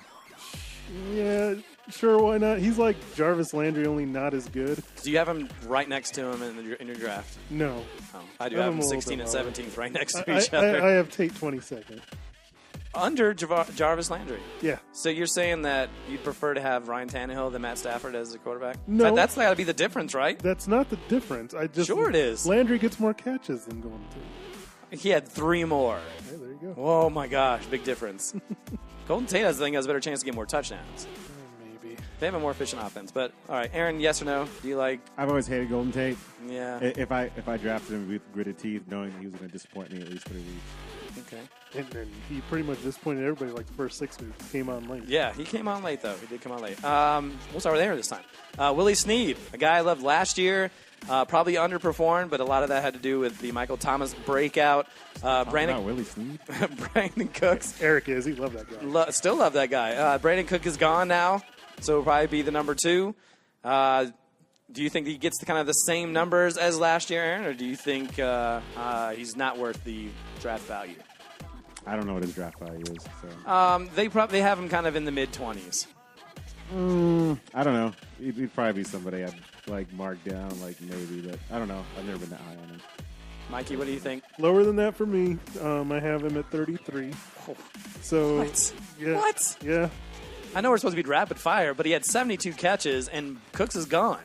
Yeah, sure. Why not? He's like Jarvis Landry, only not as good. Do you have him right next to him in your draft? No, Oh, I do I have have him him a little 16 and bit 17th right next to I, each other. I have Tate 22nd. Under Jarvis Landry. Yeah, So you're saying that you'd prefer to have Ryan Tannehill than Matt Stafford as a quarterback? No. That's got to be the difference, right? that's not the difference. I just Sure it is. Landry gets more catches than Golden Tate. He had 3 more. Hey, there you go. Oh, my gosh. Big difference. Golden Tate, I think, has a better chance to get more touchdowns. Maybe. They have a more efficient offense. But, all right, Aaron, yes or no? Do you like I've always hated Golden Tate. yeah. If I drafted him with gritted teeth, knowing that he was going to disappoint me at least 3 weeks. Okay. And he pretty much disappointed everybody like the first 6 weeks. Came on late. Yeah, he came on late, though. He did come on late. We'll start with Aaron this time. Willie Snead, a guy I loved last year. Probably underperformed, but a lot of that had to do with the Michael Thomas breakout. Brandon Willie Snead. Brandon Cooks. Eric is. He loved that guy. Still love that guy. Brandon Cook is gone now, so will probably be the number 2. Do you think he gets kind of the same numbers as last year, Aaron, or do you think he's not worth the draft value? I don't know what his draft value is. So. They have him kind of in the mid-20s. I don't know. He'd probably be somebody I'd like mark down, like maybe, but I don't know. I've never been that high on him. Mikey, what do you think? Lower than that for me. I have him at 33. So What? Yeah, What? Yeah. I know we're supposed to be rapid fire, but he had 72 catches, and Cooks is gone.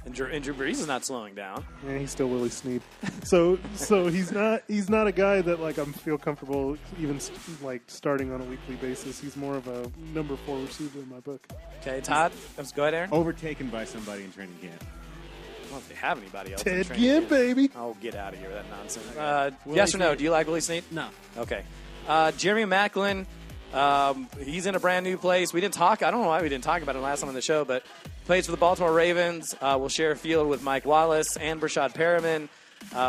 And Drew Brees is not slowing down. Yeah, he's still Willie Snead. So he's not a guy that like I feel comfortable even like starting on a weekly basis. He's more of a number 4 receiver in my book. Okay, Todd, let's go ahead, Aaron. Overtaken by somebody in training camp. I don't know if they have anybody else. Ted in training Ginn, camp. baby. Oh, get out of here with that nonsense. Yes or no? Do you like Willie Snead? No. Okay. Jeremy Maclin, he's in a brand new place. I don't know why we didn't talk about it last time on the show, but plays for the Baltimore Ravens. Will share a field with Mike Wallace and Brashad Perriman.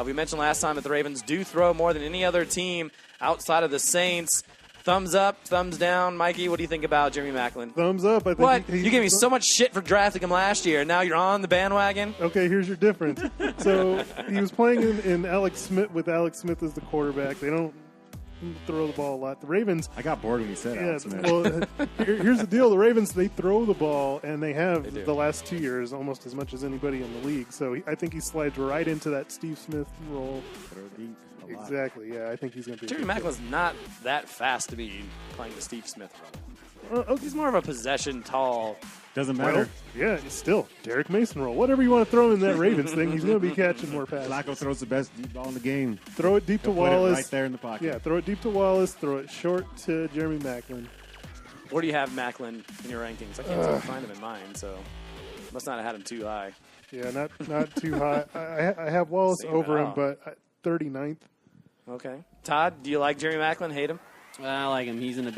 We mentioned last time that the Ravens do throw more than any other team outside of the Saints. Thumbs up, thumbs down. Mikey, what do you think about Jeremy Maclin? Thumbs up. I think What? You gave me so much shit for drafting him last year, and now you're on the bandwagon? Okay, here's your difference. So he was playing in Alex Smith with Alex Smith as the quarterback. They don't throw the ball a lot. The Ravens. I got bored when you said Alex Smith. Well, here's the deal. The Ravens, they throw the ball, and they have They do. the last 2 years almost as much as anybody in the league. So I think he slides right into that Steve Smith role. Throw deep a lot. Exactly. Yeah, I think he's going to be. Jeremy Macklin's not that fast to be playing the Steve Smith role. Okay. He's more of a possession, tall. Doesn't Well, matter. yeah, it's still Derek Mason role. Whatever you want to throw in that Ravens thing, he's going to be catching more passes. Flacco throws the best deep ball in the game. Throw it deep to He'll put it Wallace. right there in the pocket. Yeah, throw it deep to Wallace. Throw it short to Jeremy Maclin. Where do you have Macklin in your rankings? I can't seem to find him in mine, so must not have had him too high. Yeah, not too high. I have Wallace Same over at him, but 39th. Okay, Todd, do you like Jeremy Macklin? Hate him? I like him. He's in a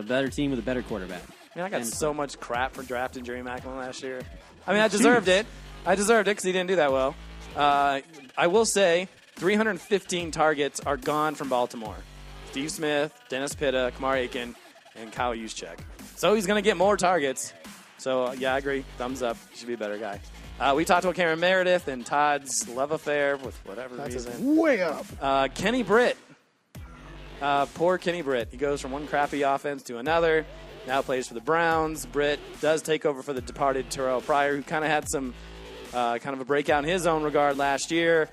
better team with a better quarterback. I mean, I got so much crap for drafting Jeremy Macklin last year. I mean, I deserved it. I deserved it because he didn't do that well. I will say 315 targets are gone from Baltimore. Steve Smith, Dennis Pitta, Kamar Aiken, and Kyle Juszczyk. So he's going to get more targets. So, yeah, I agree. Thumbs up. He should be a better guy. We talked about Cameron Meredith and Todd's love affair with whatever reason. Way up. Kenny Britt. Poor Kenny Britt. He goes from one crappy offense to another. Now plays for the Browns. Britt does take over for the departed Terrell Pryor, who kind of had some kind of a breakout in his own regard last year.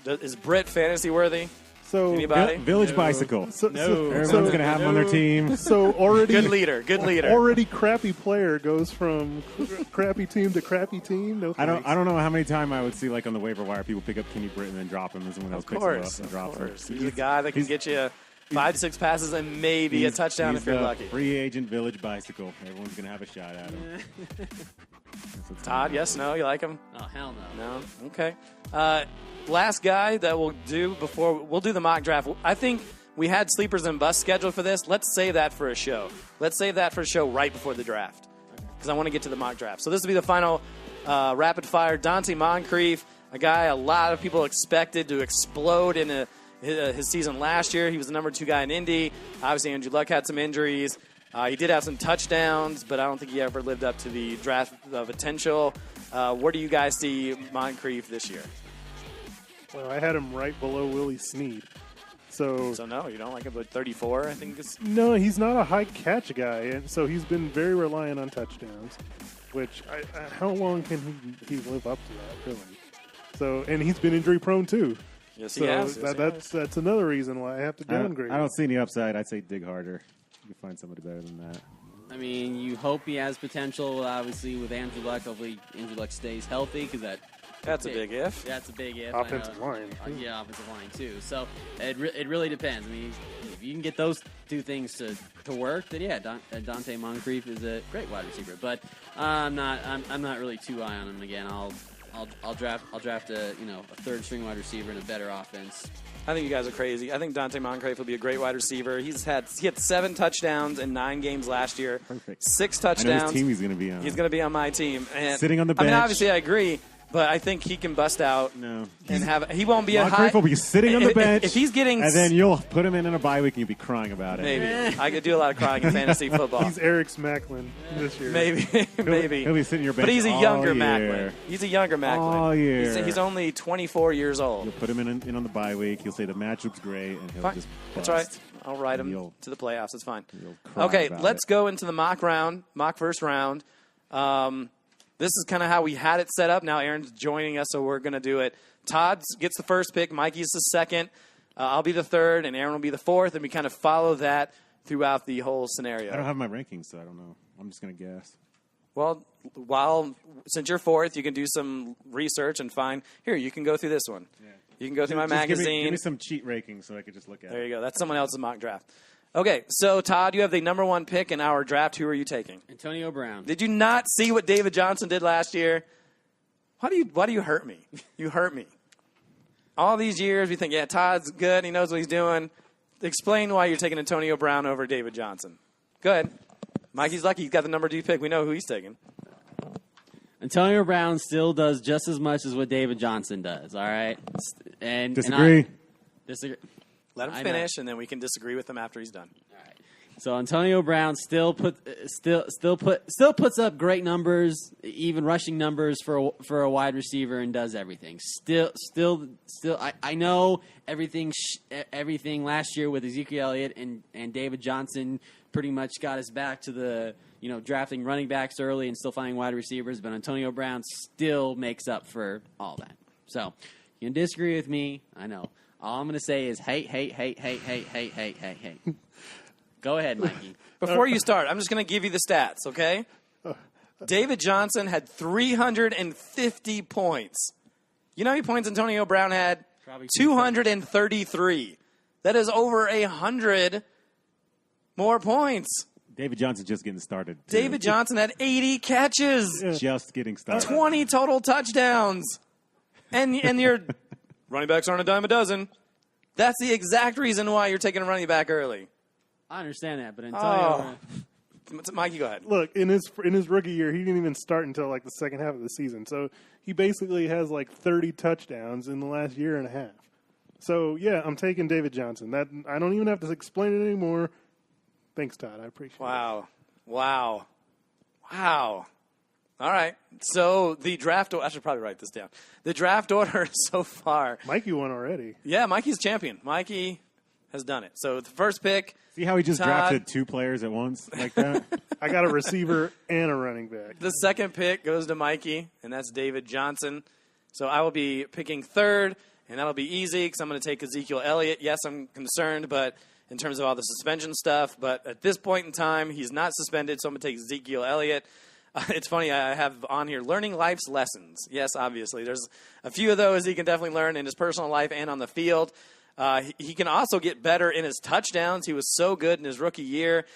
Is Britt fantasy worthy? So Anybody? Village Bicycle. No. Everyone's going to have him on their team. So already Good leader. Good leader. Already crappy player goes from crappy team to crappy team. No, I thanks. don't know how many times I would see like on the waiver wire people pick up Kenny Britt and then drop him, and someone else Of picks course. him up and Of drops course. him. He's a guy that can get you 5 to 6 passes and maybe a touchdown he's if you're the lucky. Free agent Village Bicycle. Everyone's going to have a shot at him. That's what's Todd, going yes, no? You like him? Oh, hell no. No? Okay. Last guy that we'll do before we'll do the mock draft. I think we had sleepers and busts scheduled for this. Let's save that for a show. Let's save that for a show right before the draft because I want to get to the mock draft. So this will be the final rapid fire. Dante Moncrief, a guy a lot of people expected to explode in his season last year. He was the number 2 guy in Indy. Obviously, Andrew Luck had some injuries. He did have some touchdowns, but I don't think he ever lived up to the draft potential. Where do you guys see Moncrief this year? Well, I had him right below Willie Snead. So No, you don't like him, but 34, I think is. no, he's not a high catch guy, and so he's been very reliant on touchdowns. Which how long can he live up to that? Really? So and he's been injury prone too. Yes, So he has. Yes, he has. that's another reason why I have to downgrade. I don't see any upside. I'd say dig harder. You can find somebody better than that. I mean, you hope he has potential. Obviously, with Andrew Luck, hopefully Andrew Luck stays healthy because That's a big if. That's a big if. Offensive I know. line. Yeah, offensive line too. So it really depends. I mean, if you can get those two things to work, then yeah, Dante Moncrief is a great wide receiver. But I'm not really too high on him. Again, I'll draft a third string wide receiver in a better offense. I think you guys are crazy. I think Dante Moncrief will be a great wide receiver. He had 7 touchdowns in 9 games last year. Perfect. 6 I know touchdowns. his team he's going to be on. He's going to be on my team. And Sitting on the I mean, bench. obviously, I agree. but I think he can bust out No. and have. He won't be a high. Moncrief will be sitting on the bench. If he's getting, and then you'll put him in a bye week and you'll be crying about it. maybe I could do a lot of crying in fantasy football. He's Eric Smacklin this year. Maybe, maybe. He'll be sitting your bench But he's a all younger year. Macklin. He's a younger Macklin. All year. He's only 24 years old. You'll put him in on the bye week. He'll say the matchup's great, and he'll Fine. just That's bust. right. I'll ride him You'll- to the playoffs. It's fine. you'll cry Okay, about let's it. go into the mock first round. This is kind of how we had it set up. Now Aaron's joining us, so we're going to do it. Todd gets the first pick. Mikey's the second. I'll be the third, and Aaron will be the fourth, and we kind of follow that throughout the whole scenario. I don't have my rankings, so I don't know. I'm just going to guess. Well, since you're fourth, you can do some research and find. Here, you can go through this one. Yeah. You can go through my Just magazine. Give me some cheat rankings so I could just look at There it. you go. That's someone else's mock draft. Okay, so Todd, you have the number one pick in our draft. Who are you taking? Antonio Brown. Did you not see what David Johnson did last year? Why do you hurt me? You hurt me. All these years, we think, yeah, Todd's good. He knows what he's doing. Explain why you're taking Antonio Brown over David Johnson. Go ahead. Mikey's lucky. He's got the number 2 pick. We know who he's taking. Antonio Brown still does just as much as what David Johnson does. All right, and Disagree. disagree. Let him I know. finish, and then we can disagree with him after he's done. So Antonio Brown still puts up great numbers, even rushing numbers for a wide receiver, and does everything. Still. I know everything last year with Ezekiel Elliott and David Johnson pretty much got us back to the drafting running backs early and still finding wide receivers, but Antonio Brown still makes up for all that. So you can disagree with me. I know. All I'm going to say is hate. Go ahead, Mikey. Before you start, I'm just going to give you the stats, okay? David Johnson had 350 points. You know how many points Antonio Brown had? Probably 233. That is over 100 more points. David Johnson's just getting started. too. David Johnson had 80 catches, Just getting started. 20 total touchdowns. And your running backs aren't a dime a dozen. That's the exact reason why you're taking a running back early. I understand that, but Antonio. Mikey, go ahead. Look, in his rookie year, he didn't even start until like the second half of the season. So he basically has like 30 touchdowns in the last year and a half. So yeah, I'm taking David Johnson. That I don't even have to explain it anymore. Thanks, Todd. I appreciate it. Wow. All right. So the draft order, I should probably write this down. The draft order so far. Mikey won already. Yeah, Mikey's champion. Mikey has done it. So the first pick. See how he just Todd. drafted 2 players at once like that? I got a receiver and a running back. The second pick goes to Mikey, and that's David Johnson. So I will be picking third, and that'll be easy because I'm going to take Ezekiel Elliott. Yes, I'm concerned, but in terms of all the suspension stuff. But at this point in time, he's not suspended, so I'm going to take Ezekiel Elliott. It's funny, I have on here learning life's lessons. Yes, obviously. There's a few of those he can definitely learn in his personal life and on the field. He can also get better in his touchdowns. He was so good in his rookie year.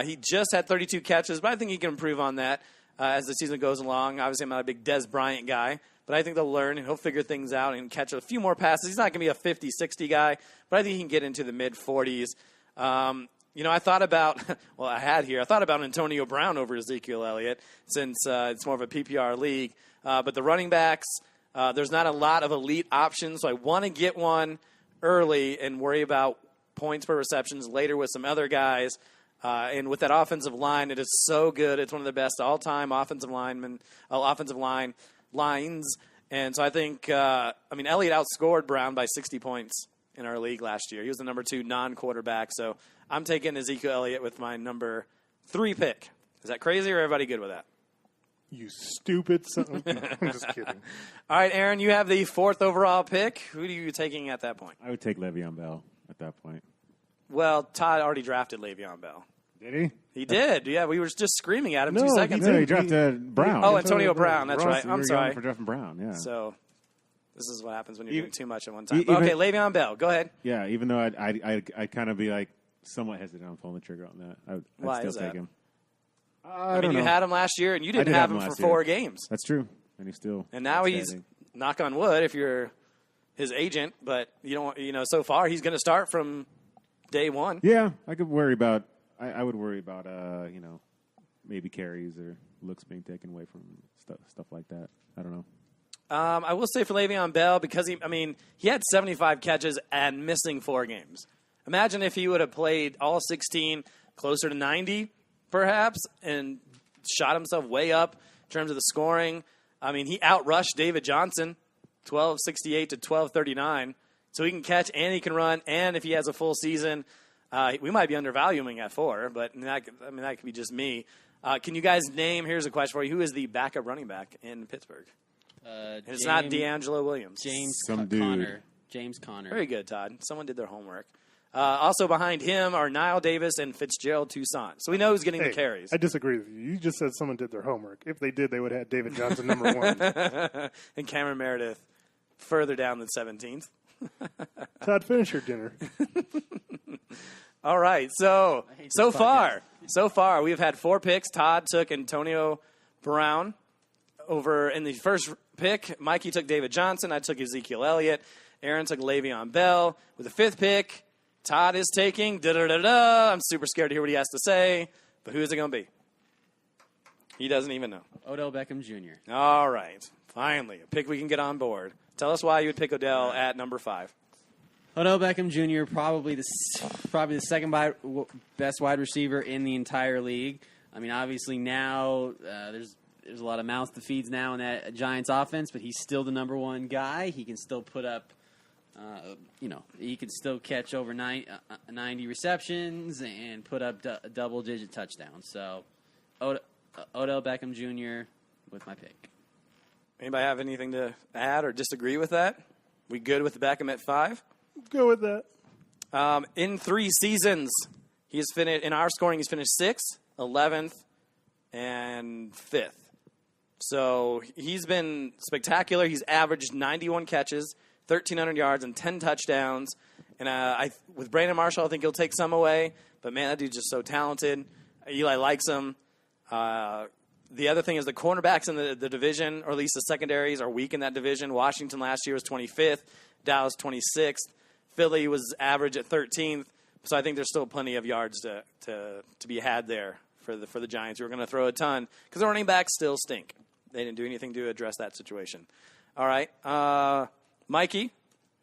He just had 32 catches, but I think he can improve on that as the season goes along. Obviously, I'm not a big Des Bryant guy, but I think they'll learn and he'll figure things out and catch a few more passes. He's not going to be a 50, 60 guy, but I think he can get into the mid-40s. I thought about, I thought about Antonio Brown over Ezekiel Elliott since it's more of a PPR league. But the running backs, there's not a lot of elite options, so I want to get one early and worry about points per receptions later with some other guys. And with that offensive line, it is so good. It's one of the best all-time offensive lines. And so I think, Elliott outscored Brown by 60 points in our league last year. He was the number 2 non-quarterback. So I'm taking Ezekiel Elliott with my number 3 pick. Is that crazy or everybody good with that? You stupid son. No, I'm just kidding. All right, Aaron, you have the 4th overall pick. Who are you taking at that point? I would take Le'Veon Bell at that point. Well, Todd already drafted Le'Veon Bell. Did he? He did. Yeah, we were just screaming at him No, 2 seconds No, ago. he drafted Brown. Oh, Antonio Brown. That's Ross, right. you I'm were sorry. going for drafting Brown, yeah. So this is what happens when you're Even- doing too much at one time. even- Okay, Le'Veon Bell. Go ahead. Yeah, even though I'd kind of be like somewhat hesitant on pulling the trigger on that. I'd Why still is take that? him. I mean, you had him last year, and you didn't did have have him him for last 4 year. games. That's true. And he's still And now he's, outstanding. knock on wood, if you're his agent, but so far he's going to start from day one. Yeah, I could worry about. I would worry about maybe carries or looks being taken away from stuff like that. I don't know. I will say for Le'Veon Bell, because he had 75 catches and missing 4 games. Imagine if he would have played all 16, closer to 90, perhaps, and shot himself way up in terms of the scoring. I mean, he outrushed David Johnson, 1268 to 1239. So he can catch and he can run, and if he has a full season, we might be undervaluing at 4, but that could be just me. Can you guys name, here's a question for you, who is the backup running back in Pittsburgh? It's not D'Angelo Williams. James Some dude. Conner. James Conner. Very good, Todd. Someone did their homework. Also behind him are Niall Davis and Fitzgerald Toussaint. So we know who's getting the carries. I disagree with you. You just said someone did their homework. If they did, they would have had David Johnson number 1. And Cameron Meredith further down than 17th. Todd, finish your dinner. All right. So far, we've had 4 picks. Todd took Antonio Brown over in the first pick. Mikey took David Johnson. I took Ezekiel Elliott. Aaron took Le'Veon Bell. With the 5th pick, Todd is taking da-da-da-da. I'm super scared to hear what he has to say, but who is it going to be? He doesn't even know. Odell Beckham Jr. All right. Finally, a pick we can get on board. Tell us why you would pick Odell at number 5. Odell Beckham Jr. probably the second best wide receiver in the entire league. I mean, obviously now there's a lot of mouths to feed now in that Giants offense, but he's still the number 1 guy. He can still put up, he can still catch over 90 receptions and put up double-digit touchdowns. So Odell Beckham Jr. with my pick. Anybody have anything to add or disagree with that? We good with Beckham at 5? Go with that. In 3 seasons, he's finished in our scoring. He's finished 6th, 11th, and 5th. So he's been spectacular. He's averaged 91 catches, 1,300 yards, and 10 touchdowns. And with Brandon Marshall, I think he'll take some away. But man, that dude's just so talented. Eli likes him. The other thing is the cornerbacks in the division, or at least the secondaries, are weak in that division. Washington last year was 25th, Dallas 26th. Philly was average at 13th. So I think there's still plenty of yards to be had there for the Giants, who are going to throw a ton because the running backs still stink. They didn't do anything to address that situation. All right, Mikey,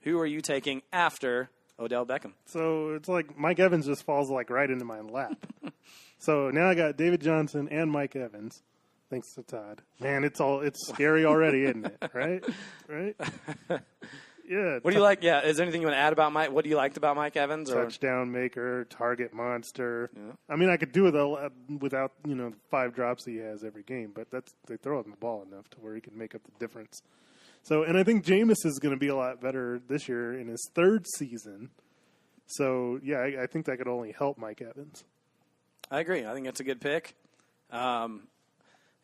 who are you taking after Odell Beckham? So it's like Mike Evans just falls like right into my lap. So now I got David Johnson and Mike Evans. Thanks to Todd. Man, it's scary already, isn't it? Right? Yeah. What do you like? Yeah. Is there anything you want to add about Mike? What do you liked about Mike Evans? Touchdown maker, target monster. Yeah. I mean, I could do it without 5 drops he has every game, but they throw him the ball enough to where he can make up the difference. So, and I think Jameis is going to be a lot better this year in his 3rd season. So, yeah, I think that could only help Mike Evans. I agree. I think that's a good pick.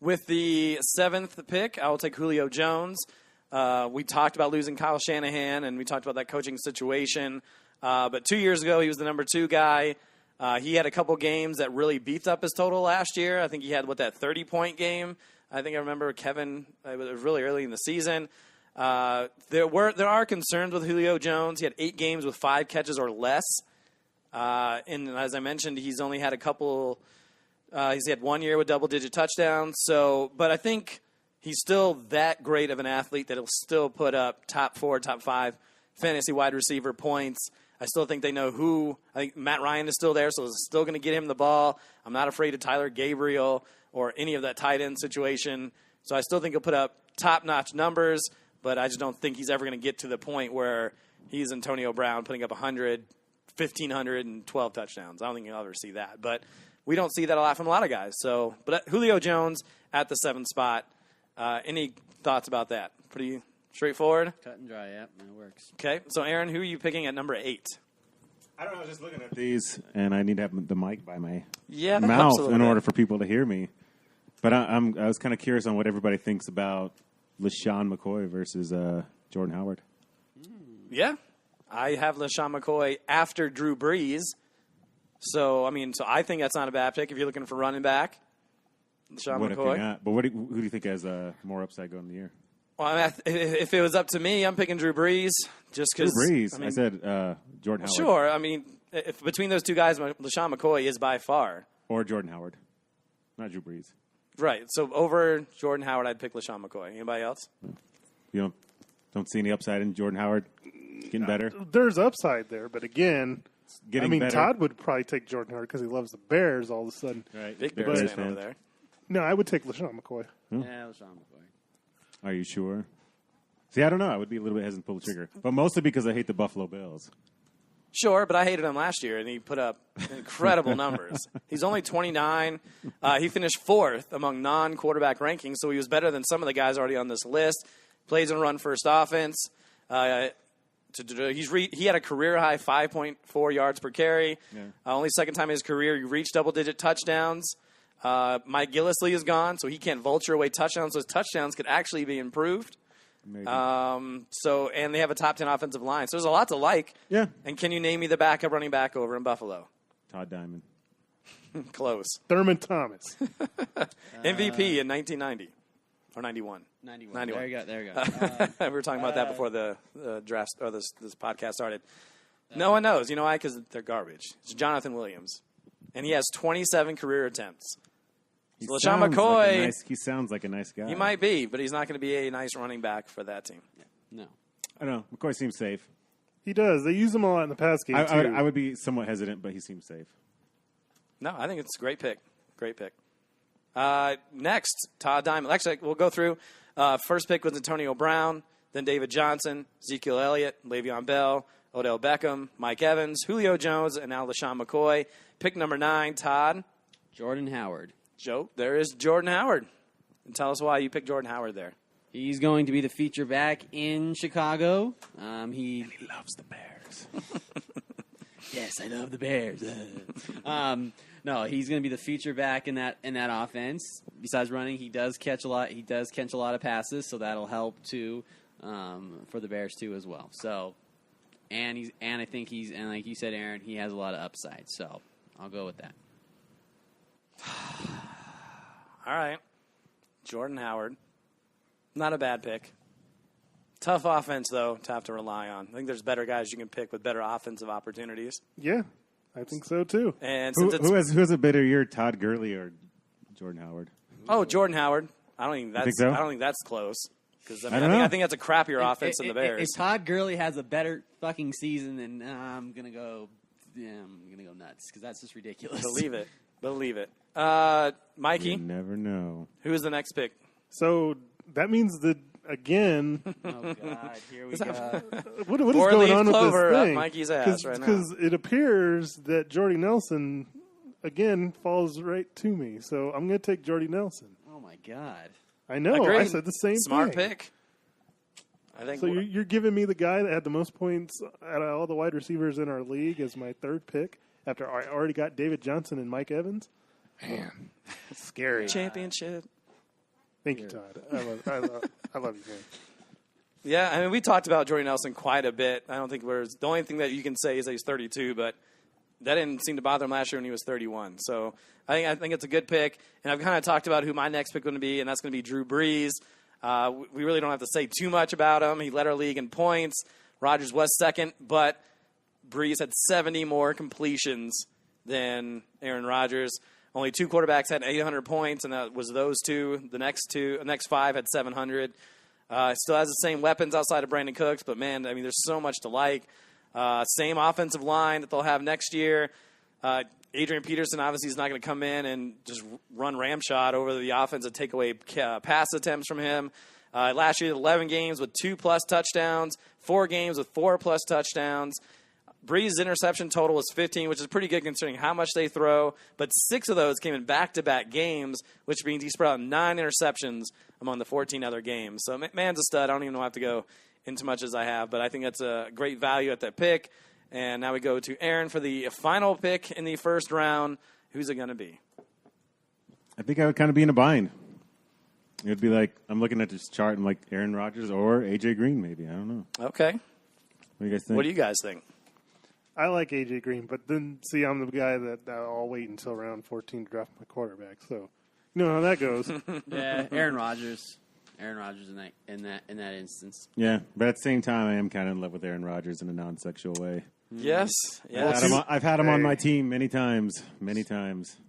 With the 7th pick, I will take Julio Jones. We talked about losing Kyle Shanahan, and we talked about that coaching situation. But 2 years ago, he was the number 2 guy. He had a couple games that really beefed up his total last year. I think he had, that 30-point game? I think I remember Kevin, it was really early in the season. There are concerns with Julio Jones. He had 8 games with 5 catches or less. And as I mentioned, he's only had a couple he's had 1 year with double-digit touchdowns. But I think he's still that great of an athlete that he'll still put up top 4, top 5 fantasy wide receiver points. I still think they know who. I think Matt Ryan is still there, so it's still going to get him the ball. I'm not afraid of Tyler Gabriel or any of that tight end situation. So I still think he'll put up top-notch numbers, but I just don't think he's ever going to get to the point where he's Antonio Brown putting up 100, 1,500, and 12 touchdowns. I don't think you'll ever see that. But we don't see that a lot from a lot of guys. But Julio Jones at the 7th spot. Any thoughts about that? Pretty straightforward? Cut and dry, yeah. That works. Okay. So, Aaron, who are you picking at number 8? I don't know. I was just looking at these, and I need to have the mic by my that mouth in order for people to hear me. But I was kind of curious on what everybody thinks about LaShawn McCoy versus Jordan Howard. Yeah. I have LaShawn McCoy after Drew Brees. So I think that's not a bad pick if you're looking for running back. LaShawn McCoy. But who do you think has more upside going in the year? Well, if it was up to me, I'm picking Drew Brees just because. Drew Brees. I said Jordan Howard. Sure. If between those two guys, LaShawn McCoy is by far. Or Jordan Howard, not Drew Brees. Right. So over Jordan Howard, I'd pick LaShawn McCoy. Anybody else? You don't see any upside in Jordan Howard getting better? There's upside there, but again, Getting better. Todd would probably take Jordan Howard because he loves the Bears all of a sudden. Right. Big Big Bears Bears fan over fan. there. No, I would take LaShawn McCoy. Yeah, LaShawn McCoy. Are you sure? See, I don't know. I would be a little bit hesitant to pull the trigger. But mostly because I hate the Buffalo Bills. Sure, but I hated him last year, and he put up incredible numbers. He's only 29. He finished 4th among non-quarterback rankings, so he was better than some of the guys already on this list. Plays and run-first offense. He had a career-high 5.4 yards per carry. Yeah. Only second time in his career he reached double-digit touchdowns. Mike Gillislee is gone, so he can't vulture away touchdowns. Those touchdowns could actually be improved. Maybe. And they have a top 10 offensive line. So there's a lot to like. Yeah. And can you name me the backup running back over in Buffalo? Todd Diamond. Close. Thurman Thomas. MVP in 1990 or 91. 91. There you go. We were talking about that before the draft or this podcast started. No one knows. You know why? Because they're garbage. It's Jonathan Williams, and he has 27 career attempts. He So LaShawn sounds McCoy, he sounds like a nice guy. he might be, but he's not going to be a nice running back for that team. No. I don't know. McCoy seems safe. He does. They use him a lot in the pass game, too. I would be somewhat hesitant, but he seems safe. No, I think it's a great pick. Great pick. Next, Todd Diamond. Actually, we'll go through. First pick was Antonio Brown, then David Johnson, Ezekiel Elliott, Le'Veon Bell, Odell Beckham, Mike Evans, Julio Jones, and now LaShawn McCoy. Pick number 9, Todd. Jordan Howard. Joe, there is Jordan Howard. And tell us why you picked Jordan Howard there. He's going to be the feature back in Chicago. He Loves the Bears. Yes, I love the Bears. No, he's going to be the feature back in that offense. Besides running, he does catch a lot. He does catch a lot of passes, so that'll help too for the Bears too as well. So, and I think and like you said, Aaron, he has a lot of upside. So I'll go with that. All right. Jordan Howard. Not a bad pick. Tough offense, though, to have to rely on. I think there's better guys you can pick with better offensive opportunities. Yeah, I think so, too. And Who since has a better year, Todd Gurley or Jordan Howard? Jordan Howard. I don't think think so? that's close. Because I don't know. I think that's a crappier offense than the Bears. If Todd Gurley has a better fucking season, then I'm gonna go nuts because that's just ridiculous. Believe it. Mikey, You never know. who is the next pick? So that means that, again, Oh God, here we go. what is Four going leaf on with clover this up thing? Mikey's ass right now. Because it appears that Jordy Nelson, again, falls right to me. So I'm going to take Jordy Nelson. Oh my God. I know. Agreed. I said the same Smart thing. pick. I think So you're giving me the guy that had the most points out of all the wide receivers in our league as my third pick after I already got David Johnson and Mike Evans? Man, it's scary. championship. Thank you, Todd. I love you, man. Yeah, I mean, we talked about Jordy Nelson quite a bit. I don't think the only thing that you can say is that he's 32, but that didn't seem to bother him last year when he was 31. So I think it's a good pick. And I've kind of talked about who my next pick is going to be, and that's going to be Drew Brees. We really don't have to say too much about him. He led our league in points. Rodgers was second, but Brees had 70 more completions than Aaron Rodgers. Only 2 quarterbacks had 800 points, and that was those two. The next 5 had 700. Still has the same weapons outside of Brandon Cooks, but, man, I mean, there's so much to like. Same offensive line that they'll have next year. Adrian Peterson obviously is not going to come in and just run ramshot over the offense and take away pass attempts from him. Last year, 11 games with 2+ touchdowns, 4 games with 4+ touchdowns. Brees' interception total was 15, which is pretty good considering how much they throw. But 6 of those came in back-to-back games, which means he spread out 9 interceptions among the 14 other games. So, man's a stud. I don't even know how to go into much as I have, but I think that's a great value at that pick. And now we go to Aaron for the final pick in the first round. Who's it going to be? I think I would kind of be in a bind. It would be like, I'm looking at this chart and like Aaron Rodgers or A.J. Green maybe. I don't know. Okay. What do you guys think? What do you guys think? I like A.J. Green, but then, see, I'm the guy that I'll wait until round 14 to draft my quarterback. So, you know how that goes. Yeah, Aaron Rodgers in that instance. Yeah, but at the same time, I am kind of in love with Aaron Rodgers in a non-sexual way. Yes. I've had him on my team many times.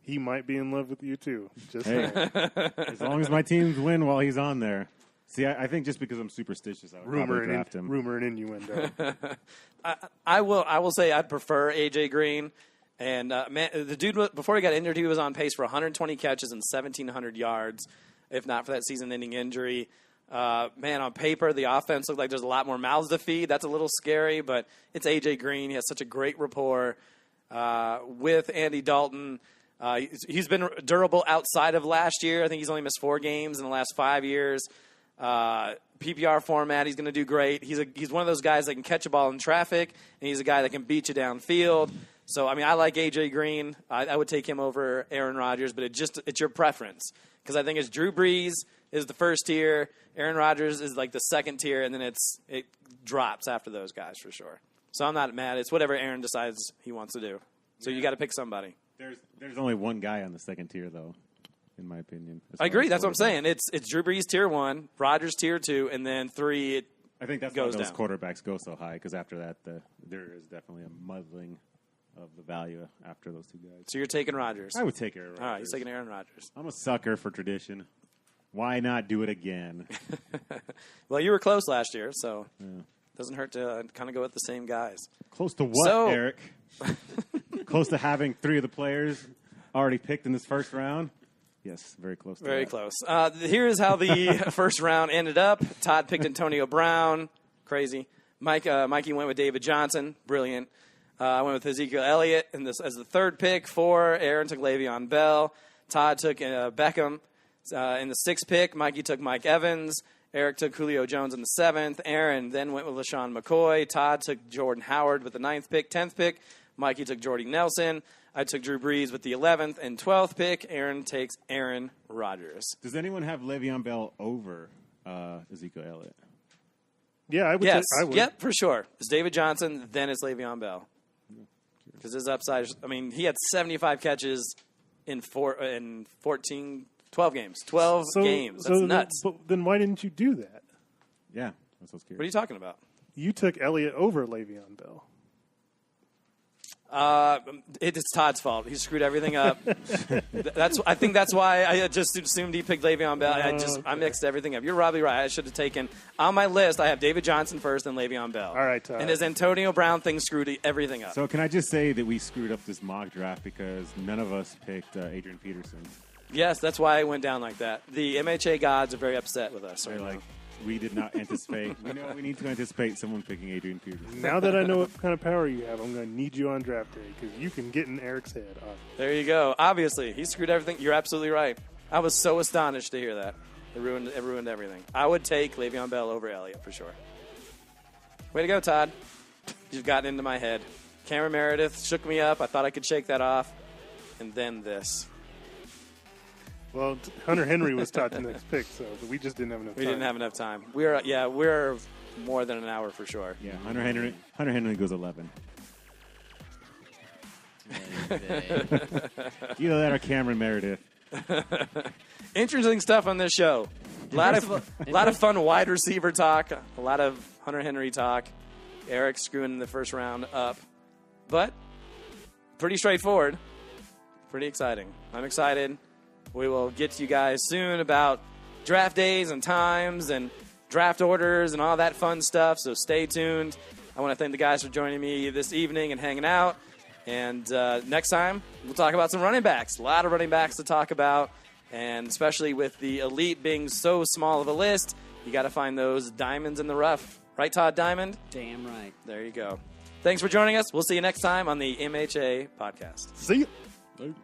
He might be in love with you, too. Just Hey, saying. as long as my teams win while he's on there. See, I think just because I'm superstitious, I would probably draft him. Rumor and innuendo. I will say I prefer AJ Green. And man, the dude before he got injured, he was on pace for 120 catches and 1,700 yards, if not for that season-ending injury. Man, on paper, the offense looked like there's a lot more mouths to feed. That's a little scary, but it's AJ Green. He has such a great rapport with Andy Dalton. He's been durable outside of last year. I think he's only missed 4 games in the last 5 years. PPR format, he's going to do great. He's one of those guys that can catch a ball in traffic, and he's a guy that can beat you downfield. So, I mean, I like A.J. Green. I would take him over Aaron Rodgers, but it's your preference. Because I think it's Drew Brees is the first tier, Aaron Rodgers is like the second tier, and then it drops after those guys for sure. So I'm not mad. It's whatever Aaron decides he wants to do. So you got to pick somebody. There's only one guy on the second tier, though, in my opinion. I agree. That's what I'm saying. It's Drew Brees tier 1, Rodgers tier 2, and then 3 I think that's goes why those down. quarterbacks go so high, because after that, there is definitely a muddling of the value after those 2 guys. So you're taking Rodgers. I would take Aaron Rodgers. All right, he's taking Aaron Rodgers. I'm a sucker for tradition. Why not do it again? Well, you were close last year, so it doesn't hurt to kind of go with the same guys. Close to what, Eric? Close to having 3 of the players already picked in this first round? Yes, very close to Very that. close. Here is how the first round ended up. Todd picked Antonio Brown. Crazy. Mikey went with David Johnson. Brilliant. I went with Ezekiel Elliott as the 3rd pick. 4, Aaron took Le'Veon Bell. Todd took Beckham in the 6th pick. Mikey took Mike Evans. Eric took Julio Jones in the 7th. Aaron then went with LaShawn McCoy. Todd took Jordan Howard with the 9th pick. 10th pick, Mikey took Jordy Nelson. I took Drew Brees with the 11th and 12th pick. Aaron takes Aaron Rodgers. Does anyone have Le'Veon Bell over Ezekiel Elliott? Yeah, I would. Yes. I would. Yep, for sure. It's David Johnson, then it's Le'Veon Bell. Because his upside, he had 75 catches in 12 games. 12 games. That's nuts. But then why didn't you do that? Yeah, that's what's scary. What are you talking about? You took Elliott over Le'Veon Bell. It's Todd's fault. He screwed everything up. I think that's why I just assumed he picked Le'Veon Bell. I mixed everything up. You're probably right. I should have taken on my list. I have David Johnson first and Le'Veon Bell. All right, Todd. And his Antonio Brown thing screwed everything up. So can I just say that we screwed up this mock draft because none of us picked Adrian Peterson. Yes, that's why it went down like that. The MHA gods are very upset with us. They're like, we did not anticipate. We need to anticipate someone picking Adrian Peterson. Now that I know what kind of power you have, I'm going to need you on draft day because you can get in Eric's head. There you go. Obviously, he screwed everything. You're absolutely right. I was so astonished to hear that. It ruined everything. I would take Le'Veon Bell over Elliott for sure. Way to go, Todd. You've gotten into my head. Cameron Meredith shook me up. I thought I could shake that off. And then this. Well, Hunter Henry was Todd's next pick, so we just didn't have enough time. We didn't have enough time. We're more than an hour for sure. Yeah, Hunter Henry goes 11. Either that or Cameron Meredith. Interesting stuff on this show. A lot of fun wide receiver talk. A lot of Hunter Henry talk. Eric screwing the first round up. But pretty straightforward. Pretty exciting. I'm excited. We will get to you guys soon about draft days and times and draft orders and all that fun stuff, so stay tuned. I want to thank the guys for joining me this evening and hanging out. And next time, we'll talk about some running backs. A lot of running backs to talk about, and especially with the elite being so small of a list, you got to find those diamonds in the rough. Right, Todd Diamond? Damn right. There you go. Thanks for joining us. We'll see you next time on the MHA podcast. See you.